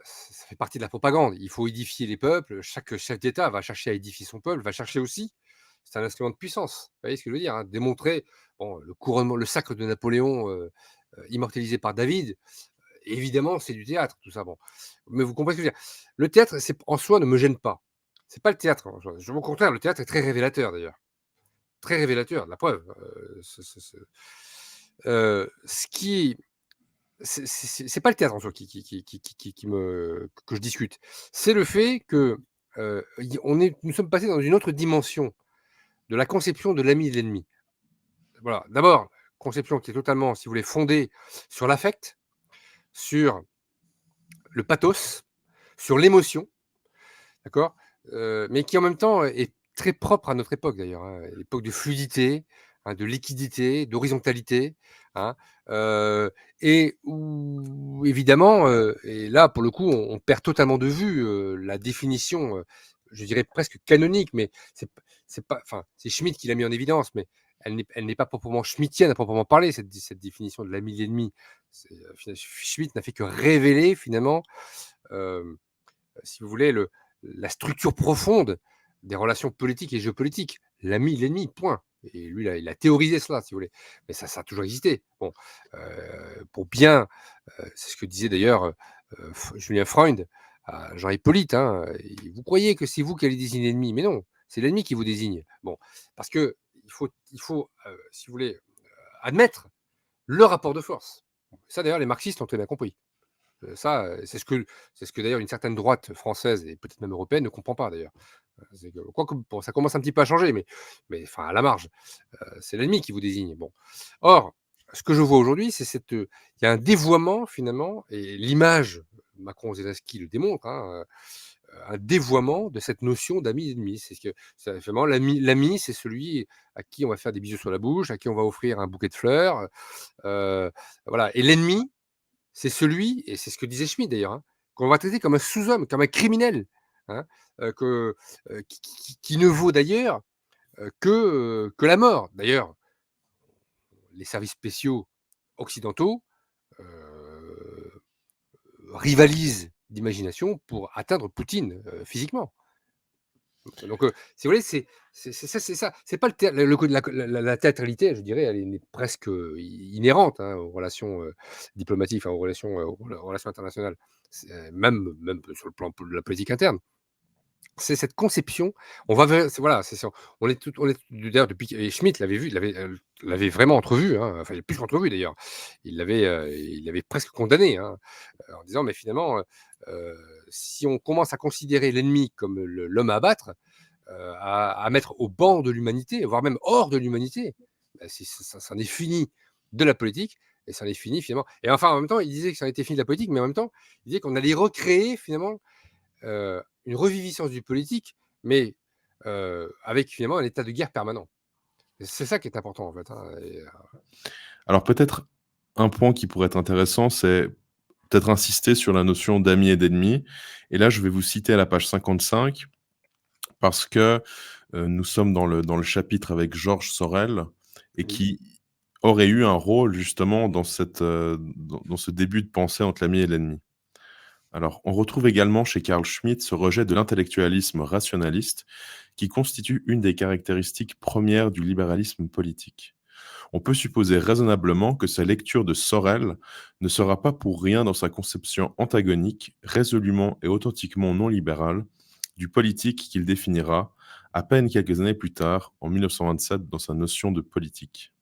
ça fait partie de la propagande. Il faut édifier les peuples. Chaque chef d'État va chercher à édifier son peuple, va chercher aussi. C'est un instrument de puissance. Vous voyez ce que je veux dire? Hein, démontrer, bon, le couronnement, le sacre de Napoléon, immortalisé par David. Évidemment, c'est du théâtre, tout ça. Bon, mais vous comprenez ce que je veux dire? Le théâtre, en soi, ne me gêne pas. C'est pas le théâtre en soi. Au contraire, le théâtre est très révélateur d'ailleurs. Très révélateur, la preuve. Ce qui c'est pas le théâtre en soi que je discute. C'est le fait que, nous sommes passés dans une autre dimension de la conception de l'ami et de l'ennemi. Voilà, d'abord, conception qui est totalement, si vous voulez, fondée sur l'affect, sur le pathos, sur l'émotion, d'accord? Mais qui en même temps est très propre à notre époque d'ailleurs, hein, l'époque de fluidité, hein, de liquidité, d'horizontalité, hein, heu et où évidemment, et là pour le coup on perd totalement de vue, la définition, je dirais presque canonique, mais c'est pas, enfin, c'est Schmitt qui l'a mis en évidence, mais elle n'est pas proprement schmittienne à proprement parler, cette définition de l'ami, de l'ennemi. Schmitt n'a fait que révéler finalement, hem si vous voulez, la structure profonde des relations politiques et géopolitiques. L'ami, l'ennemi, point. Et lui, il a théorisé cela, si vous voulez. Mais ça a toujours existé. Bon, pour bien, c'est ce que disait d'ailleurs Julien Freund à Jean Hippolyte. Hein, vous croyez que c'est vous qui allez désigner l'ennemi, mais non, c'est l'ennemi qui vous désigne. Bon, parce que il faut si vous voulez, admettre le rapport de force. Ça, d'ailleurs, les marxistes ont très bien compris. C'est ce que d'ailleurs une certaine droite française et peut-être même européenne ne comprend pas d'ailleurs. C'est que quoique bon, ça commence un petit peu à changer, mais enfin à la marge, c'est l'ennemi qui vous désigne. Bon. Or, ce que je vois aujourd'hui, c'est il y a un dévoiement finalement et l'image Macron-Zelensky le démontre, hein, un dévoiement de cette notion d'ami et d'ennemi. C'est que c'est vraiment l'ami, c'est celui à qui on va faire des bisous sur la bouche, à qui on va offrir un bouquet de fleurs, voilà. Et l'ennemi, c'est celui, et c'est ce que disait Schmitt d'ailleurs, hein, qu'on va traiter comme un sous-homme, comme un criminel, hein, que, qui ne vaut d'ailleurs que la mort. D'ailleurs, les services spéciaux occidentaux rivalisent d'imagination pour atteindre Poutine physiquement. Donc, si vous voulez, c'est ça. C'est pas le coup de la théâtralité, je dirais, elle est presque inhérente hein, aux relations diplomatiques, enfin, aux relations internationales, même sur le plan de la politique interne. C'est cette conception, on va vers, voilà, c'est ça. On est d'ailleurs depuis et Schmitt l'avait vu, l'avait vraiment entrevu, hein, enfin, il a plus qu'entrevu d'ailleurs. Il l'avait presque condamné, hein, en disant: «Mais finalement, si on commence à considérer l'ennemi comme l'homme à abattre, à mettre au banc de l'humanité, voire même hors de l'humanité, bah, ça en est fini de la politique et ça en est fini finalement». Et enfin, en même temps, il disait que ça en était fini de la politique, mais en même temps, il disait qu'on allait recréer finalement une reviviscence du politique, mais avec finalement un état de guerre permanent. Et c'est ça qui est important en fait, hein, Alors peut-être un point qui pourrait être intéressant, c'est peut-être insister sur la notion d'ami et d'ennemi. Et là, je vais vous citer à la page 55 parce que, nous sommes dans le chapitre avec Georges Sorel et oui, qui aurait eu un rôle justement dans dans ce début de pensée entre l'ami et l'ennemi. Alors, on retrouve également chez Carl Schmitt ce rejet de l'intellectualisme rationaliste qui constitue une des caractéristiques premières du libéralisme politique. On peut supposer raisonnablement que sa lecture de Sorel ne sera pas pour rien dans sa conception antagonique, résolument et authentiquement non libérale, du politique qu'il définira à peine quelques années plus tard, en 1927, dans sa notion de politique.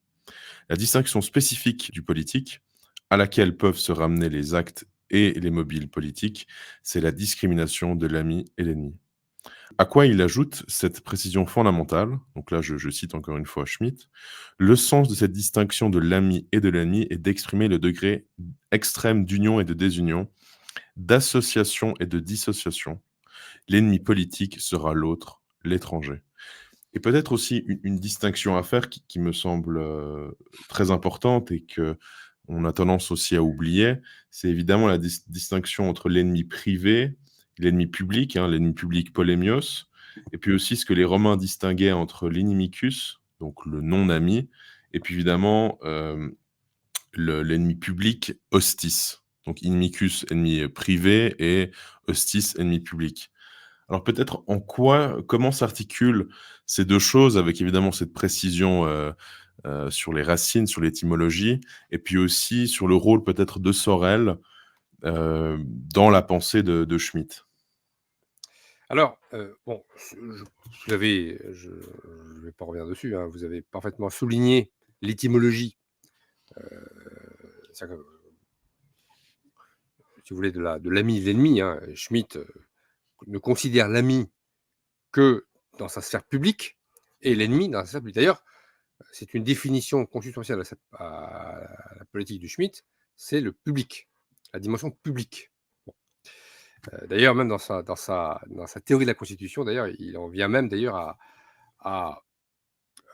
La distinction spécifique du politique, à laquelle peuvent se ramener les actes et les mobiles politiques, c'est la discrimination de l'ami et l'ennemi. À quoi il ajoute cette précision fondamentale, donc là je cite encore une fois Schmitt, le sens de cette distinction de l'ami et de l'ennemi est d'exprimer le degré extrême d'union et de désunion, d'association et de dissociation. L'ennemi politique sera l'autre, l'étranger. Et peut-être aussi une distinction à faire qui me semble très importante et que on a tendance aussi à oublier, c'est évidemment la distinction entre l'ennemi privé, l'ennemi public, hein, l'ennemi public polémios, et puis aussi ce que les Romains distinguaient entre l'inimicus, donc le non-ami, et puis évidemment l'ennemi public hostis. Donc inimicus, ennemi privé, et hostis, ennemi public. Alors peut-être comment s'articulent ces 2 choses avec évidemment cette précision, sur les racines, sur l'étymologie et puis aussi sur le rôle peut-être de Sorel, dans la pensée de Schmitt? alors, bon, je vais pas revenir dessus, hein, vous avez parfaitement souligné l'étymologie, c'est-à-dire que, si vous voulez, de l'ami et de l'ennemi, hein. Schmitt, ne considère l'ami que dans sa sphère publique et l'ennemi dans sa sphère publique. D'ailleurs, c'est une définition consubstantielle à la politique du Schmitt, c'est le public, la dimension publique. Bon. D'ailleurs, même dans sa théorie de la Constitution, d'ailleurs, il en vient même d'ailleurs à,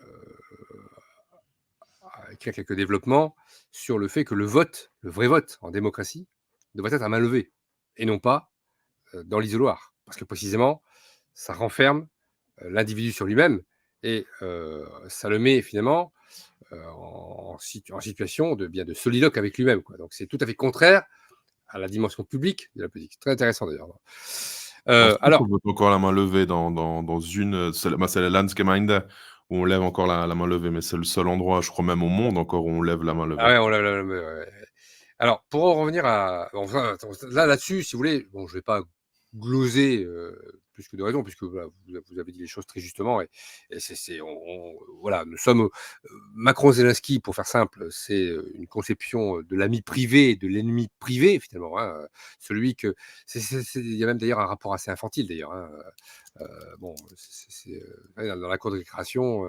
euh, à écrire quelques développements sur le fait que le vote, le vrai vote en démocratie, devrait être à main levée et non pas dans l'isoloir. Parce que précisément, ça renferme l'individu sur lui-même et ça le met finalement en situation de soliloque avec lui-même, quoi. Donc c'est tout à fait contraire à la dimension publique de la politique. Très intéressant d'ailleurs. En France, on Alors, vote encore la main levée dans une, c'est la Landsgemeinde où on lève encore la main levée, mais c'est le seul endroit, je crois même au monde encore, où on lève la main ah levée. ouais, ouais, ouais. Alors, pour en revenir à, enfin, là-dessus, si vous voulez, bon, je vais pas gloser plus que de raison, puisque voilà, vous avez dit les choses très justement, et voilà, nous sommes Macron-Zelensky, pour faire simple, c'est une conception de l'ami privé et de l'ennemi privé finalement. Hein, celui que il y a même d'ailleurs un rapport assez infantile d'ailleurs. Hein, bon, dans la cour de récréation,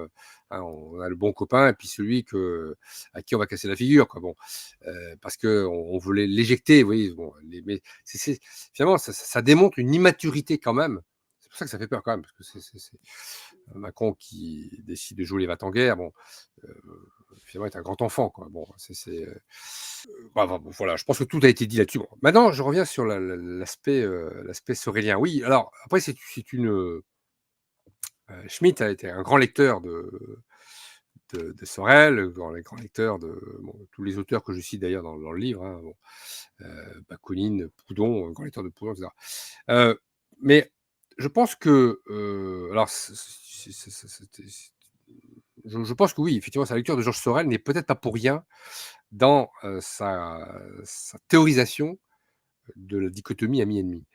hein, on a le bon copain et puis celui à qui on va casser la figure, quoi. Bon, parce que on voulait l'éjecter, vous voyez. Bon, mais finalement, ça démontre une immaturité quand même. C'est pour ça que ça fait peur quand même, parce que c'est Macron qui décide de jouer les va-t-en-guerre. Bon, euh, finalement, est un grand enfant, quoi. Bon, voilà, je pense que tout a été dit là-dessus. Bon, maintenant, je reviens sur l'aspect sorélien. Oui, alors après, Schmitt a été un grand lecteur de Sorel, grand lecteur de tous les auteurs que je cite d'ailleurs dans le livre. Hein, bon, Bakounine, Proudhon, grand lecteur de Proudhon, etc. Mais je pense que, alors, je pense que oui, effectivement, sa lecture de Georges Sorel n'est peut-être pas pour rien dans sa théorisation de la dichotomie ami-ennemi.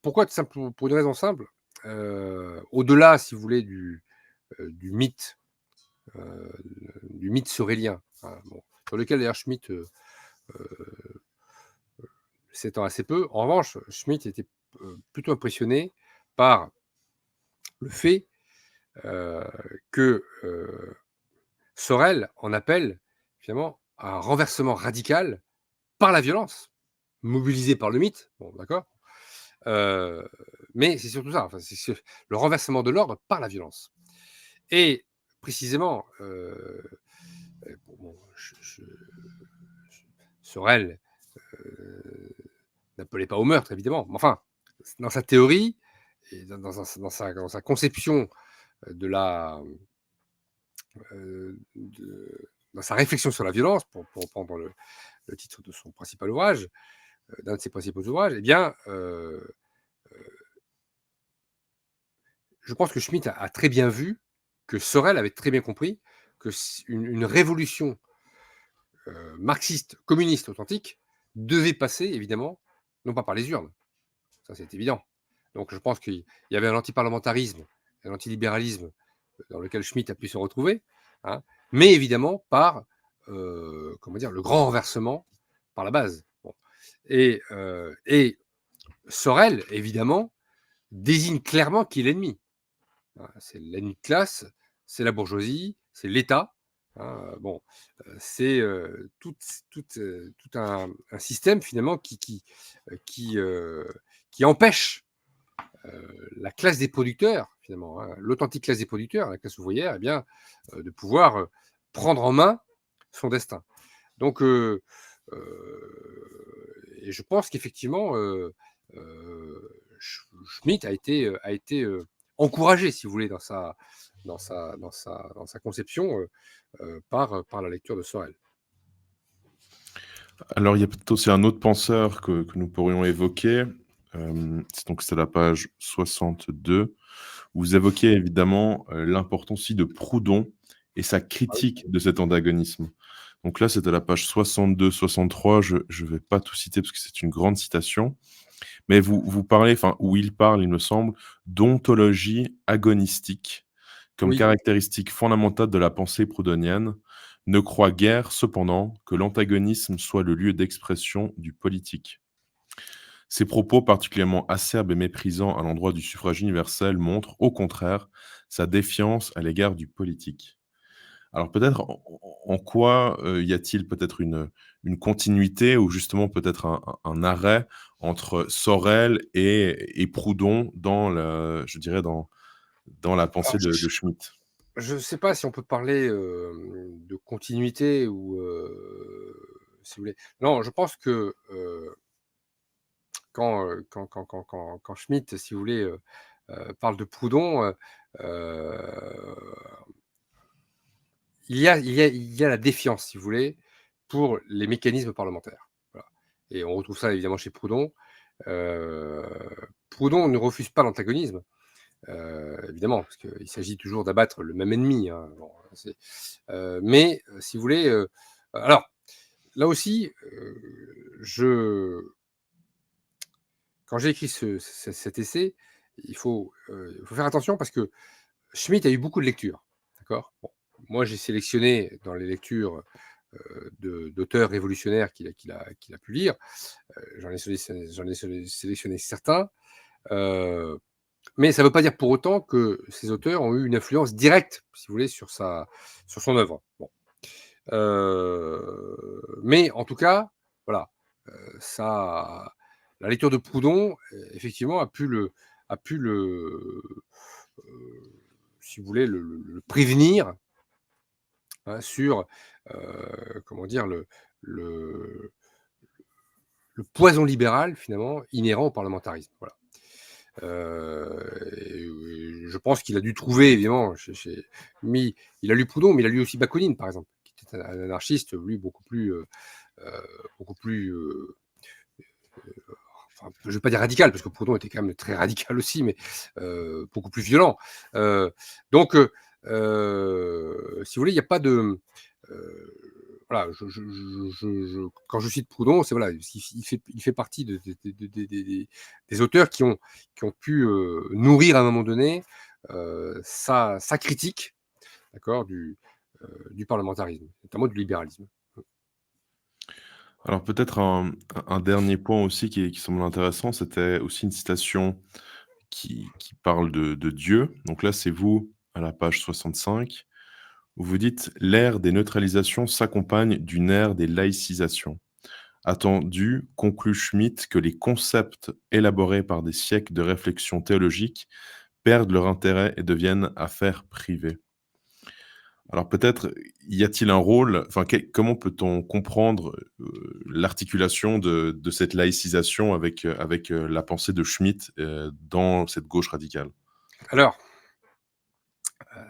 Pourquoi? Tout simple, pour une raison simple. Au-delà, si vous voulez, euh, du mythe sorélien, hein, bon, sur lequel d'ailleurs Schmitt s'étend assez peu. En revanche, Schmitt était plutôt impressionné par le fait que Sorel en appelle finalement à un renversement radical par la violence, mobilisé par le mythe. Bon, d'accord. Mais c'est surtout ça. Enfin, c'est le renversement de l'ordre par la violence. Et précisément, bon, Sorel n'appelait pas au meurtre, évidemment. Mais enfin, dans sa théorie et dans sa conception de la, dans sa réflexion sur la violence, pour reprendre le titre de son principal ouvrage, d'un de ses principaux ouvrages, eh bien, je pense que Schmitt a très bien vu que Sorel avait très bien compris que une révolution marxiste, communiste authentique devait passer, évidemment, non pas par les urnes, ça c'est évident. Donc je pense qu'il y avait un antiparlementarisme, un antilibéralisme dans lequel Schmitt a pu se retrouver, hein, mais évidemment par comment dire, le grand renversement par la base. Bon. Et Sorel, évidemment, désigne clairement qui est l'ennemi. C'est l'ennemi de classe, c'est la bourgeoisie, c'est l'État. Hein, bon, c'est tout un système finalement qui empêche la classe des producteurs, finalement, hein, l'authentique classe des producteurs, la classe ouvrière, eh bien, de pouvoir prendre en main son destin. Donc, et je pense qu'effectivement, Schmitt a été encouragé, si vous voulez, dans sa conception par la lecture de Sorel. Alors, il y a peut-être aussi un autre penseur que nous pourrions évoquer. C'est la page 62, où vous évoquez évidemment l'importance aussi de Proudhon et sa critique de cet antagonisme. Donc là, c'est à la page 62-63. Je ne vais pas tout citer parce que c'est une grande citation. Mais vous parlez, enfin, où il parle, il me semble, d'ontologie agonistique comme Oui, caractéristique fondamentale de la pensée proudhonienne, ne croit guère, cependant, que l'antagonisme soit le lieu d'expression du politique. Ces propos particulièrement acerbes et méprisants à l'endroit du suffrage universel montrent, au contraire, sa défiance à l'égard du politique. Alors peut-être en quoi y a-t-il peut-être une continuité ou justement peut-être un arrêt entre Sorel et Proudhon je dirais dans la alors pensée de Schmitt? je ne sais pas si on peut parler de continuité ou, si vous voulez. Non, je pense que quand Schmitt, si vous voulez, parle de Proudhon, il y a la défiance, si vous voulez, pour les mécanismes parlementaires. Voilà. Et on retrouve ça évidemment chez Proudhon. Heu, Proudhon ne refuse pas l'antagonisme, évidemment, parce qu'il s'agit toujours d'abattre le même ennemi, hein. Bon, mais si vous voulez, alors là aussi, quand j'ai écrit cet essai, il faut faire attention parce que Schmitt a eu beaucoup de lectures, d'accord? Bon, moi, j'ai sélectionné dans les lectures, d'auteurs révolutionnaires qu'il a pu lire, j'en ai sélectionné certains, heu, mais ça ne veut pas dire pour autant que ces auteurs ont eu une influence directe, si vous voulez, sur son œuvre. Bon, mais en tout cas, voilà, ça la lecture de Proudhon, effectivement, a pu heu, si vous voulez, le prévenir, hein, sur, comment dire? Le le poison libéral, finalement, inhérent au parlementarisme, voilà. Et je pense qu'il a dû trouver évidemment chez mis il a lu Proudhon, mais il a lu aussi Bakounine, par exemple, qui était un anarchiste, lui, heu, beaucoup plus, enfin, je ne vais pas dire radical, parce que Proudhon était quand même très radical aussi, mais beaucoup plus violent. Heu, donc si vous voulez, il n'y a pas de, heu, voilà, quand je cite Proudhon, c'est voilà, il fait partie des auteurs qui ont pu, nourrir à un moment donné, sa critique, d'accord, du parlementarisme, notamment du libéralisme. Alors peut-être un dernier point aussi qui semble intéressant, c'était aussi une citation qui parle de Dieu. Donc là, c'est vous, à la page 65, où vous dites: «L'ère des neutralisations s'accompagne d'une ère des laïcisations. Attendu, conclut Schmitt, que les concepts élaborés par des siècles de réflexion théologique perdent leur intérêt et deviennent affaires privées». Alors peut-être, y a-t-il un rôle, enfin comment peut-on comprendre, l'articulation de cette laïcisation avec, la pensée de Schmitt, dans cette gauche radicale? Alors,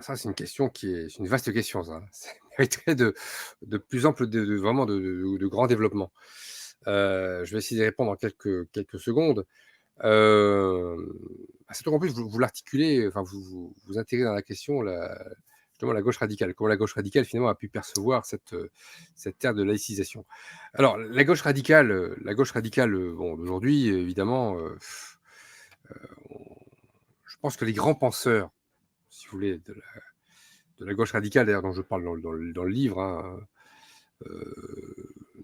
ça, c'est une question c'est une vaste question ça, hein. Ça mériterait de plus ample vraiment de grand développement. Je vais essayer d'y répondre en quelques secondes. Hem, Surtout qu'en plus vous l'articulez, enfin vous intégrez dans la question justement la gauche radicale. Comment la gauche radicale finalement a pu percevoir cette ère de laïcisation. Alors la gauche radicale, bon d'aujourd'hui évidemment, on je pense que les grands penseurs, si vous voulez, de la gauche radicale, d'ailleurs, dont je parle dans le livre, hein,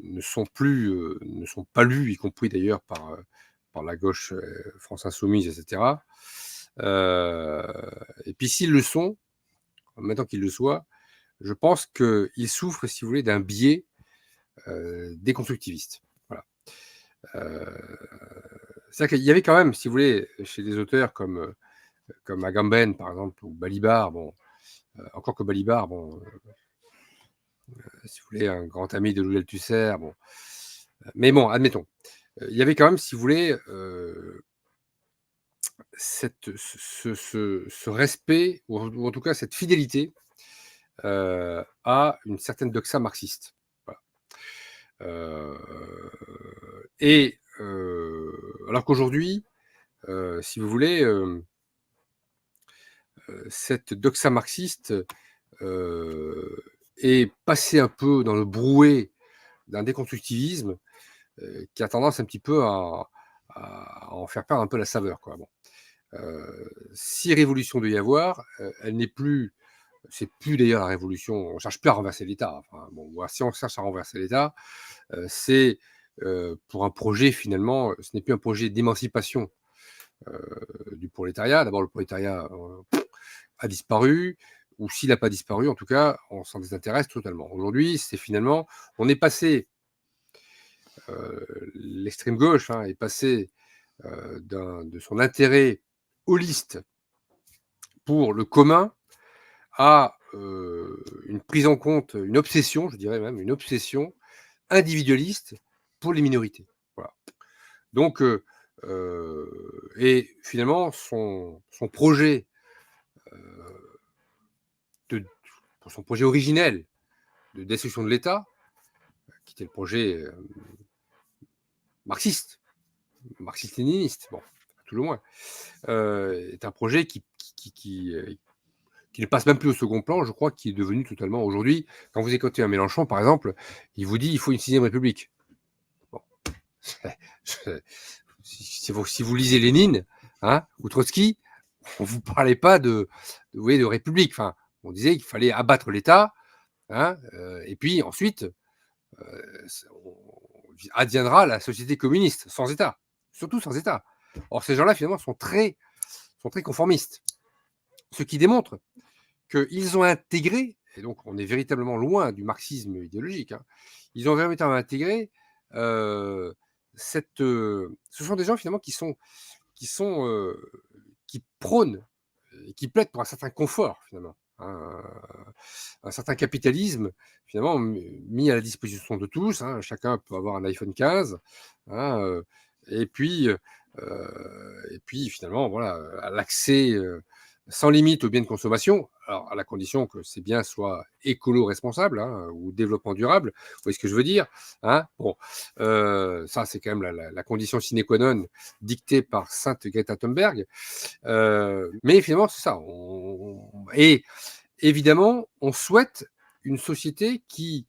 ne sont pas lus, y compris d'ailleurs par la gauche, France Insoumise, etc. Et puis s'ils le sont, maintenant qu'ils le soient, je pense qu'ils souffrent, si vous voulez, d'un biais déconstructiviste. Voilà. Euh, C'est-à-dire qu'il y avait quand même, si vous voulez, chez des auteurs comme Agamben, par exemple, ou Balibar, bon, encore que Balibar, bon, si vous voulez, un grand ami de Louis Althusser, bon. Mais bon, admettons. Il y avait quand même, si vous voulez, ce respect, ou en tout cas cette fidélité à une certaine doxa marxiste. Voilà. Et alors qu'aujourd'hui, si vous voulez, cette doxa marxiste est passée un peu dans le brouet d'un déconstructivisme qui a tendance un petit peu à en faire perdre un peu la saveur, quoi. Bon. Si révolution doit y avoir, elle n'est plus c'est plus d'ailleurs la révolution, on cherche plus à renverser l'État. Enfin, bon, si on cherche à renverser l'État, c'est pour un projet finalement, ce n'est plus un projet d'émancipation du prolétariat. D'abord, le prolétariat a disparu, ou s'il n'a pas disparu, en tout cas, on s'en désintéresse totalement. Aujourd'hui, c'est finalement, on est passé, l'extrême gauche hein, est passé de son intérêt holiste pour le commun à une prise en compte, une obsession, je dirais même, une obsession individualiste pour les minorités. Voilà. Donc, et finalement, son projet, de, pour son projet originel de destruction de l'État, qui était le projet marxiste, marxiste-léniniste, bon, à tout le moins, est un projet qui ne passe même plus au second plan, je crois, qui est devenu totalement aujourd'hui, quand vous écoutez un Mélenchon, par exemple, il vous dit il faut une sixième république. Bon. Si vous lisez Lénine, hein, ou Trotsky, on ne vous parlait pas vous voyez, de république. Enfin, on disait qu'il fallait abattre l'État, hein, et puis ensuite, adviendra la société communiste, sans État, surtout sans État. Or, ces gens-là, finalement, sont très conformistes, ce qui démontre qu'ils ont intégré, et donc on est véritablement loin du marxisme idéologique, hein, ils ont véritablement intégré ce sont des gens finalement qui sont qui prônent et qui plaident pour un certain confort finalement, hein, un certain capitalisme finalement mis à la disposition de tous, hein, chacun peut avoir un iPhone 15, hein, et puis finalement voilà, l'accès sans limite aux biens de consommation, alors à la condition que ces biens soient écolo-responsables, hein, ou développement durable. Vous voyez ce que je veux dire, hein? Bon, ça c'est quand même la condition sine qua non dictée par sainte Greta Thunberg. Mais finalement c'est ça. Et évidemment, on souhaite une société qui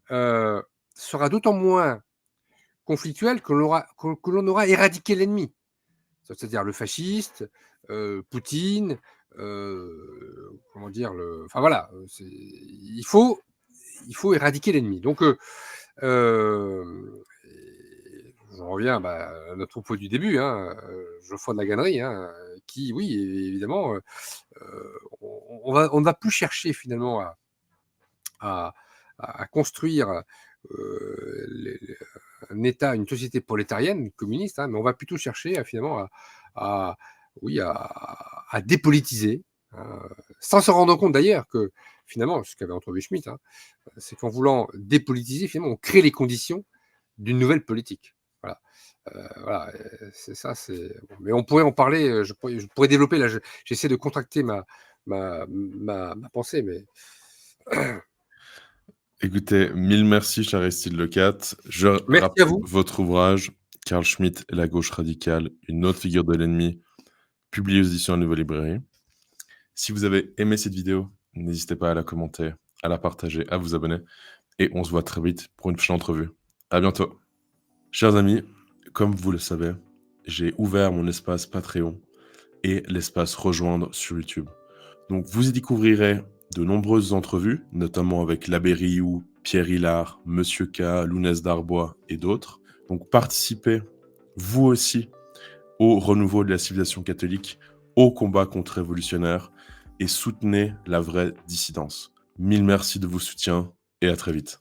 sera d'autant moins conflictuelle que l'on aura éradiqué l'ennemi, c'est-à-dire le fasciste, Poutine, comment dire, enfin voilà, il faut éradiquer l'ennemi. Donc, j'en reviens à notre propos du début, hein, Geoffroy de la Gannerie, hein, qui, oui, évidemment, on ne va plus chercher finalement à, construire un État, une société prolétarienne, communiste, hein, mais on va plutôt chercher finalement à, oui, à dépolitiser, hein, sans se rendre compte d'ailleurs que finalement, ce qu'avait entrevu Schmitt, hein, c'est qu'en voulant dépolitiser, finalement, on crée les conditions d'une nouvelle politique. Voilà. Voilà, c'est ça. Mais on pourrait en parler. Je pourrais développer. Là, j'essaie de contracter ma pensée, mais Écoutez, mille merci, cher Aristide Lecat. Je merci à rappelle vous. votre ouvrage, Carl Schmitt et la gauche radicale, une autre figure de l'ennemi, publié aux éditions La Nouvelle Librairie. Si vous avez aimé cette vidéo, n'hésitez pas à la commenter, à la partager, à vous abonner. Et on se voit très vite pour une prochaine entrevue. À bientôt. Chers amis, comme vous le savez, j'ai ouvert mon espace Patreon et l'espace Rejoindre sur YouTube. Donc vous y découvrirez de nombreuses entrevues, notamment avec l'abbé Rioux, Pierre Hillard, Monsieur K, Lounès Darbois et d'autres. Donc participez, vous aussi, au renouveau de la civilisation catholique, au combat contre-révolutionnaire et soutenez la vraie dissidence. Mille merci de vos soutiens et à très vite.